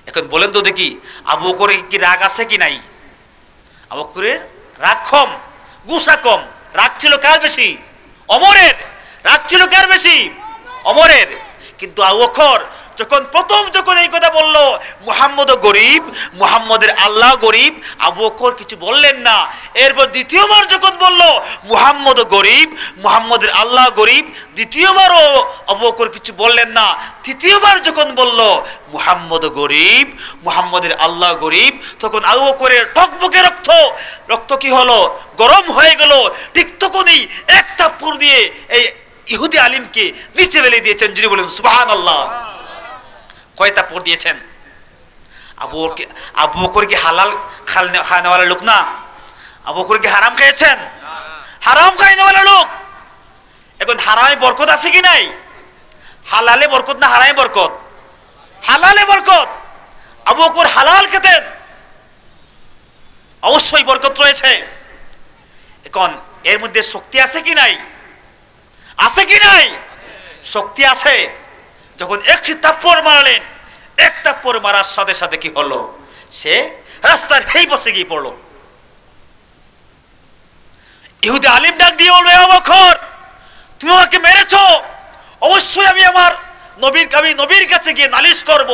এখন বলেন তো দেখি, আবু বকরের কি রাগ আছে কি নাই? আবু বকরের রাগ কম, গুসা কম। রাগ ছিল কার বেশি? ওমরের। রাগ ছিল কার বেশি? ওমরের। কিন্তু আবু বকর যখন এই কথা বলল মুহাম্মদ গরিব, মুহাম্মদের আল্লাহ গরিব, আবু বকর কিছু বললেন না। এরপর দ্বিতীয়বার যখন বলল মুহাম্মদ গরিব, মুহাম্মদের আল্লাহ গরিব, দ্বিতীয়বারও আবু বকর কিছু বললেন না। তৃতীয়বার যখন বলল মুহাম্মদ গরিব, মুহাম্মদের আল্লাহ গরিব, তখন আবু বকরের টকবকে রক্ত কি হলো? গরম হয়ে গেল। ঠিক তখনই এক থাপ্পড় দিয়ে এই ইহুদি আলিমকে নিচে ফেলে দিয়েছেন। যদি বলেন সুবহানাল্লাহ। কয় থাপ্পড় দিয়েছেন? আবু বকর কি হালাল খাওয়ানোওয়ালা লোক না? আবু বকর কি হারাম খেয়েছেন? হারাম খাওয়ানোওয়ালা লোক। এখন হারামে বরকত আছে কি নাই? হালালে বরকত না হারামে বরকত? হালালে বরকত। আবু বকর হালাল খেতেন, অবশ্যই বরকত রয়েছে। এখন এর মধ্যে শক্তি আছে কি নাই? আছে কি নাই? শক্তি আছে। যখন একটি থাপ্পড় মারলেন, এক থাপ্পড় মারার সাথে সাথে কি হলো? সে রাস্তার এই পাশে গিয়ে পড়লো। ইহুদি আলিম ডাক দিয়ে বলবে, আবু বকর তুমি আমাকে মেরেছো, অবশ্যই আমি আমার নবীর কাছে গিয়ে নালিশ করব,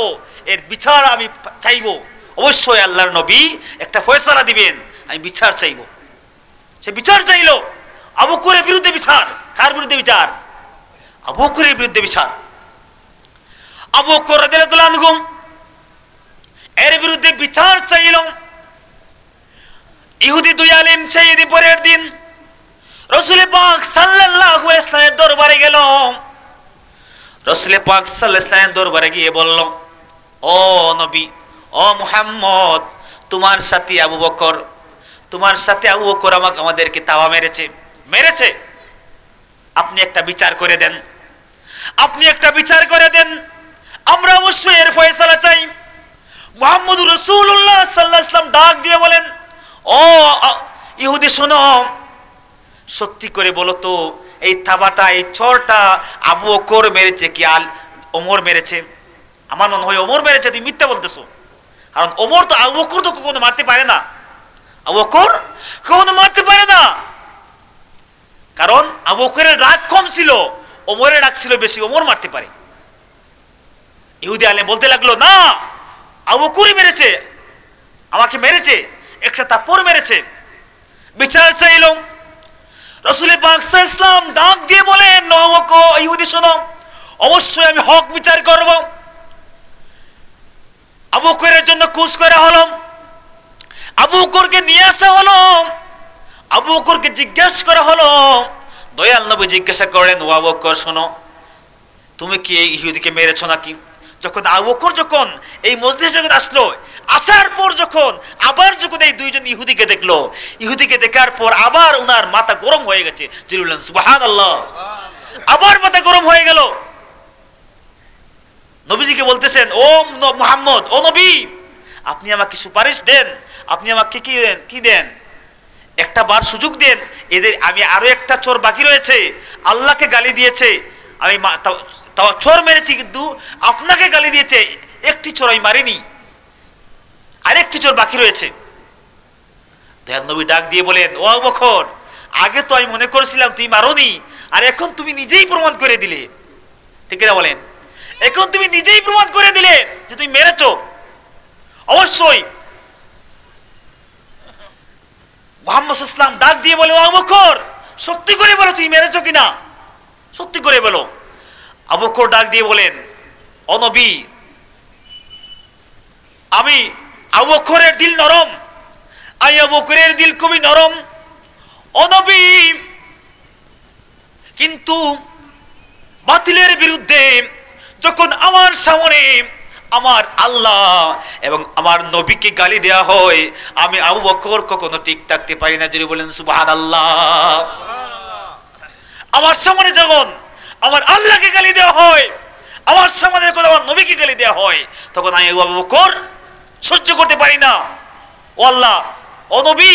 এর বিচার আমি চাইবো। অবশ্যই আল্লাহর নবী একটা ফয়সালা দিবেন, আমি বিচার চাইবো। সে বিচার চাইলো। আবু বকরের বিরুদ্ধে বিচার। কার বিরুদ্ধে বিচার? আবু বকরের বিরুদ্ধে বিচার। আবু বকর রাদিয়াল্লাহু আনহু এর বিরুদ্ধে বিচার চাইল। ইহুদি দুই আলিম সেই পরের দিন রাসূল পাক সাল্লাল্লাহু আলাইহি ওয়াসাল্লামের দরবারে গেল। রাসূল পাক সাল্লাল্লাহু আলাইহি ওয়াসাল্লামের দরবারে গিয়ে বলল, ও নবী, ও মুহাম্মদ, তোমার সাথী আবু বকর আমাদেরকে তাওয়া মেরেছে। আপনি একটা বিচার করে দেন। আমরা অবশ্যই এর ফয়সালা চাই। মুহাম্মদুর রাসূলুল্লাহ সাল্লাল্লাহু আলাইহি ওয়াসাল্লাম ডাক দিয়ে বলেন, ও ইহুদি শোনো, সত্যি করে বলো তো এই থাবাটা, এই চরটা আবু বকর মেরেছে কি ওমর মেরেছে? আমার মনে হয় ওমর মেরেছে। তুমি মিথ্যা বলতেছো, কারণ ওমর তো আবু বকর তো কখনো মারতে পারে না, আবু বকর কখনো মারতে পারে না, কারণ আবু বকরের রাগ কম ছিল, ওমরের রাগ ছিল বেশি, ওমর মারতে পারে। ইহুদি আলেম বলতে লাগলো, না আবু বকরই মেরেছে, আমাকে মেরেছে, একটা থাপ্পড় মেরেছে। বিচার চাইল। রাসূল পাক সাল্লাল্লাহু আলাইহি ওয়াসাল্লাম ডাক দিয়ে বলেন, ইহুদি শোনো, অবশ্যই আমি হক বিচার করব। আবু বকরের জন্য কুচ করা হলো, আবু বকরকে নিয়ে আসা হলো, আবু বকরকে জিজ্ঞাসা করা হলো। দয়াল নবী জিজ্ঞাসা করেন, ও আবু বকর শোনো, তুমি কি এই ইহুদিকে মেরেছো নাকি? যখন আবু বকর যখন এই মজলিসে আসলো, আসার পর যখন আবার যখন এই দুইজন ইহুদিকে দেখলো, ইহুদিকে দেখার পর আবার উনার মাথা গরম হয়ে গেছে। সুবহানাল্লাহ, আবার মাথা গরম হয়ে গেল। নবীজিকে বলতেছেন, ও মুহাম্মদ, ও নবী, আপনি আমাকে সুপারিশ দেন, আপনি আমাকে কি দেন, একটা বার সুযোগ দেন। এদের আমি আরো একটা চোর বাকি রয়েছে, আল্লাহকে গালি দিয়েছে, আমি চোর মেরেছি, কিন্তু আপনাকে গালি দিয়েছে, একটি চোর আমি মারিনি, আরেকটি চোর বাকি রয়েছে। দয়াল নবী ডাক দিয়ে বলেন, ও আবু বকর, আগে তো আমি মনে করেছিলাম তুমি মারোনি, আর এখন তুমি নিজেই প্রমাণ করে দিলে। ঠিক না বলেন? এখন তুমি নিজেই প্রমাণ করে দিলে যে তুমি মেরেছো। অবশ্যই মুহাম্মদ সাল্লাল্লাহু আলাইহি ওয়াসাল্লাম ডাক দিয়ে বলে, ও আবু বকর, সত্যি করে বলো তুমি মেরেছো কিনা, সত্যি করে বলো। আবু বকর ডাক দিয়ে বলেন, ও নবী, আমি আবু বকরের দিল নরম, আমি আবু বকরের দিল খুবই নরম, ও নবী, কিন্তু বাতিলের বিরুদ্ধে যখন আমার সামনে আমার আল্লাহ এবং আমার নবীকে গালি দেওয়া হয়, আমি আবু বকর কখনো ঠিক থাকতে পারি না। যদি বলেন সুবহানাল্লাহ। আমার সামনে যখন আমার আল্লাহকে গালি দেওয়া হয়, আমার সামনে যখন আমার নবীকে গালি দেওয়া হয়, তখন আমি আবু বকর সহ্য করতে পারি না। ও আল্লাহ, ও নবী,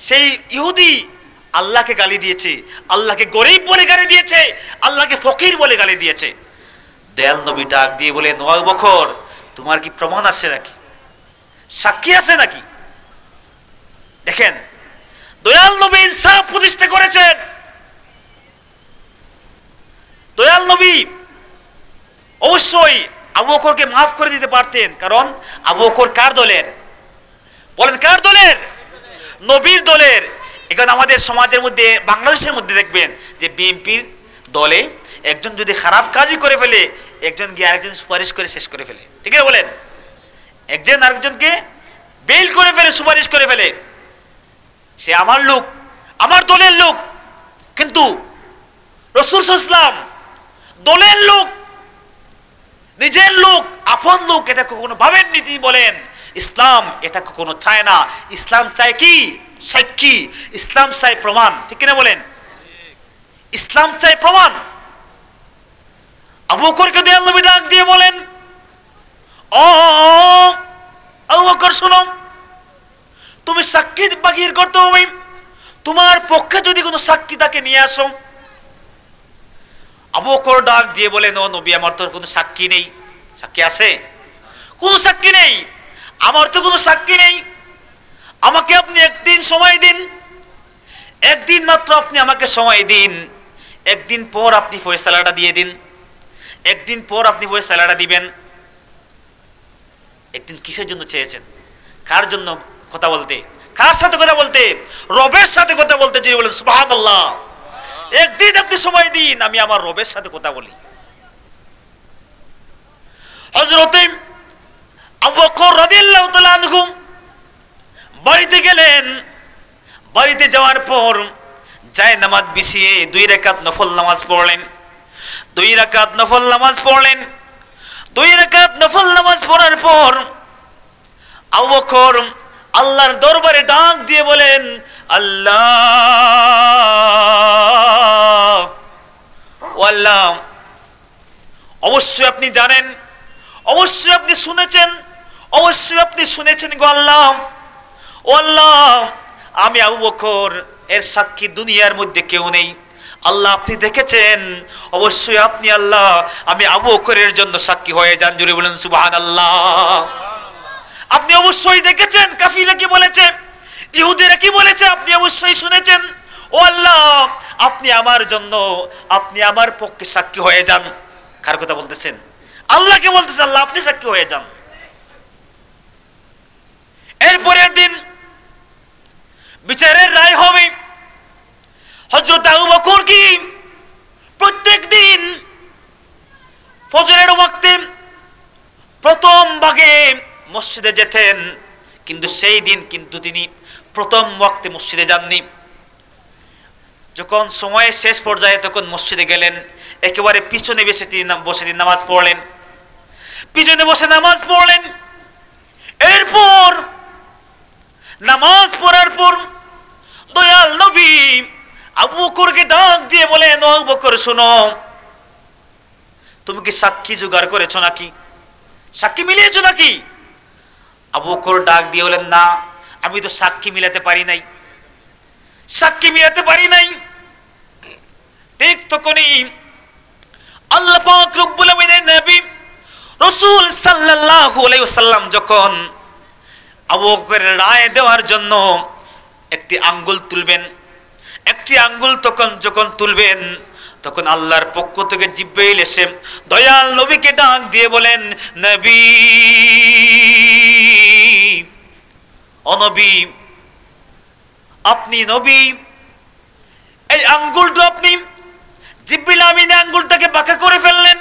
সেই ইহুদি আল্লাহকে গালি দিয়েছে, আল্লাহকে গরিব বলে গালি দিয়েছে, আল্লাহকে ফকির বলে গালি দিয়েছে। দয়াল নবী ডাক দিয়ে বলেন, ও আবু বকর, তোমার কি প্রমাণ আছে নাকি, সাক্ষী আছে নাকি? দেখেন, দয়াল নবী ইনসাফ প্রতিষ্ঠা করেছেন। দয়াল নবী অবশ্যই আবু বকরকে মাফ করে দিতে পারতেন, কারণ আবু বকর কার দলের? বলেন কার দলের? নবীর দলের। এখন আমাদের সমাজের মধ্যে, বাংলাদেশের মধ্যে দেখবেন যে বিএনপির দলে একজন যদি খারাপ কাজই করে ফেলে, একজন গিয়ে আরেকজন সুপারিশ করে শেষ করে ফেলে। ঠিক আছে বলেন? একজন আরেকজনকে বেল করে ফেলে, সুপারিশ করে ফেলে, সে আমার লোক, আমার দলের লোক। কিন্তু রাসূল সাল্লাল্লাহু আলাইহি ওয়াসাল্লাম দলের লোক, নিজের লোক, আপন লোক, এটা কখনো ভাবেননি। তিনি বলেন, ইসলাম এটা কখনো চায় না। ইসলাম চায় কি? সাক্ষী। ইসলাম চায় প্রমাণ। ঠিক কিনা বলেন? ইসলাম চায় প্রমাণ। আবু বকরকে দয়াল নবী ডাক দিয়ে বলেন, ও আবু বকর শোনো, তুমি সাক্ষী বাগির করতে হবে, তোমার পক্ষে যদি কোনো সাক্ষী তাকে নিয়ে আসো। আবু বকর ডাক দিয়ে বলেন, ও নবী, আমার তো কোনো সাক্ষী নেই। সাক্ষী আছে? কোনো সাক্ষী নেই, আমার তো কোনো সাক্ষী নেই। আমাকে আপনি একদিন সময় দিন, একদিন মাত্র আপনি আমাকে সময় দিন। একদিন পর আপনি ফয়সালাটা দিয়ে দিন, একদিন পর আপনি ফয়সালাটা দিবেন। একদিন কিসের জন্য চেয়েছেন? কার জন্য কথা বলতে? কার সাথে কথা বলতে? রবের সাথে কথা বলতে। যদি বলেন সুবহানাল্লাহ। একদিন আপনি সময় দিন, আমি আমার রবের সাথে কথা বলি। হযরত আবু বকর রাদিয়াল্লাহু তাআলা আনহু বাড়িতে গেলেন। বাড়িতে যাওয়ার পর যায় নামাজ বিছিয়ে 2 রাকাত নফল নামাজ পড়লেন। 2 রাকাত নফল নামাজ পড়লেন। 2 রাকাত নফল নামাজ পড়ার পর আবু বকর আল্লাহর দরবারে ডাক দিয়ে বলেন, আল্লাহ, আল্লাহ, অবশ্যই আপনি জানেন, অবশ্যই আপনি শুনেছেন, অবশ্যই আপনি শুনেছেন গো আল্লাহ, ও আল্লাহ আমি আবু বকর এর সাক্ষী দুনিয়ার মধ্যে কেউ নেই। আল্লাহ আপনি দেখেছেন, অবশ্যই আপনি আল্লাহ আমি আবু বকরের জন্য সাক্ষী হয়ে যান। জুড়ে বলেন সুবহানাল্লাহ। আপনি অবশ্যই দেখেছেন কাফিররা কি বলেছে, ইহুদিরা কি বলেছে, আপনি অবশ্যই শুনেছেন। ও আল্লাহ আপনি আমার জন্য, আপনি আমার পক্ষে সাক্ষী হয়ে যান। কার কথা বলতেছেন? আল্লাহকে বলতেছেন, আল্লাহ আপনি সাক্ষী হয়ে যান। এরপরের দিন বিচারের রায় হবে। হযরত আবু বকর কি প্রত্যেক দিন ফজরের ওয়াক্তে প্রথম ভাগে মসজিদে যেতেন, কিন্তু সেই দিন কিন্তু তিনি প্রথম ওয়াক্তে মসজিদে যাননি। যখন সময়ের শেষ পর্যায়ে তখন মসজিদে গেলেন, একেবারে পিছনে বসে তিনি নামাজ পড়লেন, পিছনে বসে নামাজ পড়লেন। এরপর নামাজ পড়ার পর দয়াল নবী আবু বকরকে ডাক দিয়ে বলেন, ও আবু বকর শোনো, তুমি কি সাক্ষী জোগাড় করেছো নাকি, সাক্ষী মিলিয়েছো নাকি? আবু বকর ডাক দিয়ে বলেন, না আমি তো সাক্ষী মিলাতে পারি নাই, সাক্ষী মিলাতে পারি নাই। ঠিক তখনই আল্লাহ পাক রব্বুল আমিনের নবী রাসূল সাল্লাল্লাহু আলাইহি ওয়াসাল্লাম যখন আবু বকরের রায় দেওয়ার জন্য একটি আঙ্গুল তুলবেন, একটি আঙ্গুল যখন তুলবেন, তখন আল্লাহর পক্ষ থেকে জিবরাইল এসে দয়াল নবীকে ডাক দিয়ে বলেন, নবী, ও নবী, আপনি নবী, এই আঙ্গুলটা আপনি জিবরিল আমিন আঙ্গুলটাকে বাঁকা করে ফেললেন,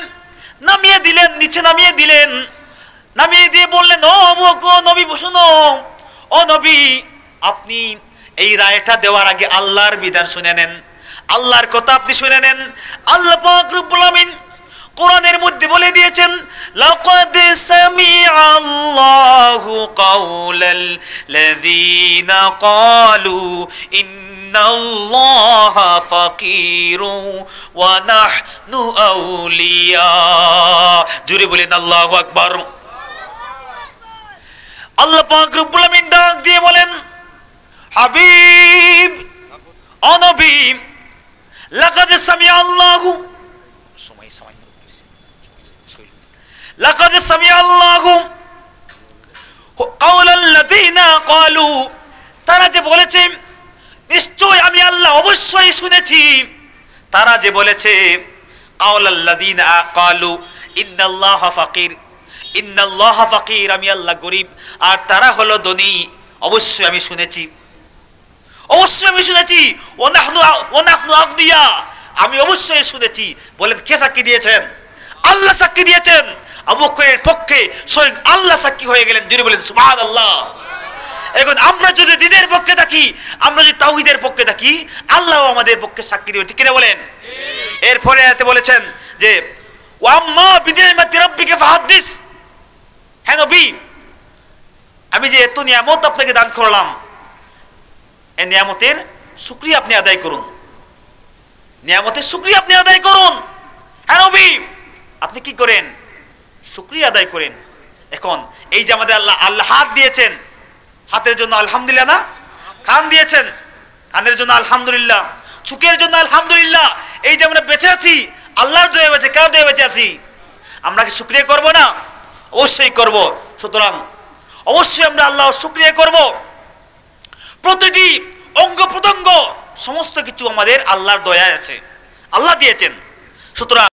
নামিয়ে দিলেন, নিচে নামিয়ে দিলেন, নামিয়ে দিয়ে বললেন, ও আবু বকর, নবী শুনো, ও নবী আপনি এই রায়টা দেওয়ার আগে আল্লাহর বিধান শুনে নেন, আল্লাহর কথা আপনি শুনে নেন। আল্লাহ পাক রব্বুল আমিন কোরআনের মধ্যে বলে দিয়েছেন, লাকাদ সামিআল্লাহু কাওলাল লাযীনা ক্বালু ইন্নাল্লাহা ফাকীরু ওয়া নাহনু আউলিয়া। জোরে বলেন আল্লাহু আকবার। আল্লাহ পাক রব্বুল আমিন ডাক দিয়ে বলেন, হাবিব, ও নবী, লাকাদ সামিআল্লাহু, লাকাদ সামিআল্লাহু কাওলাল লাযীনা ক্বালু, তারা যে বলেছে, নিশ্চয় আমি আল্লাহ অবশ্যই শুনেছি, তারা যে বলেছে, কাওলাল লাযীনা ক্বালু ইন্নাল্লাহা ফাকীর, ইন্নাল্লাহা ফাকীর, আমি আল্লাহ গরীব আর তারা হলো ধনী, অবশ্যই আমি শুনেছি, অবশ্যই আমি শুনেছি। ওয়া নাহনু আগনিয়া, আমি অবশ্যই শুনেছি। বলেন কে সাক্ষী দিয়েছেন? আল্লাহ সাক্ষী দিয়েছেন। আবু বকরের পক্ষে স্বয়ং আল্লাহ সাক্ষী হয়ে গেলেন। জোরে বলেন সুবহানাল্লাহ। এখন আমরা যদি দ্বীনের পক্ষে থাকি, আমরা যদি তাওহীদের পক্ষে থাকি, আল্লাহ আমাদের পক্ষে সাক্ষী দিবেন, ঠিক কিনা বলেন? এরপরে আয়াতে বলেছেন যে ওয়া আম্মা বিনিআমাতি রাব্বিকা ফাহাদ্দিস, হে নবী, আমি যে এত নিয়ামত আপনাকে দান করলাম, এই নিয়ামতের শুকরিয়া আপনি আদায় করুন, নিয়ামতের শুকরিয়া আপনি আদায় করুন। হ্যাঁ নবী, আপনি কি করেন? শুকরিয়া আদায় করেন। এখন এই যে আমাদের আল্লাহ হাত দিয়েছেন, হাতের জন্য আলহামদুলিল্লাহ না? কান দিয়েছেন, কানের জন্য আলহামদুলিল্লাহ, চোখের জন্য আলহামদুলিল্লাহ। এই যে আমরা বেঁচে আছি, আল্লাহর দয়ায় বেঁচে, কার দয়ায় বেঁচে আছি? আমরা কি শুকরিয়া করব না? অবশ্যই করব। সুতরাং অবশ্যই আমরা আল্লাহর শুকরিয়া করব। প্রতিটি অঙ্গ প্রত্যঙ্গ সমস্ত কিছু আমাদের আল্লাহর দয়ায় আছে, আল্লাহ দিয়েছেন। সুতরাং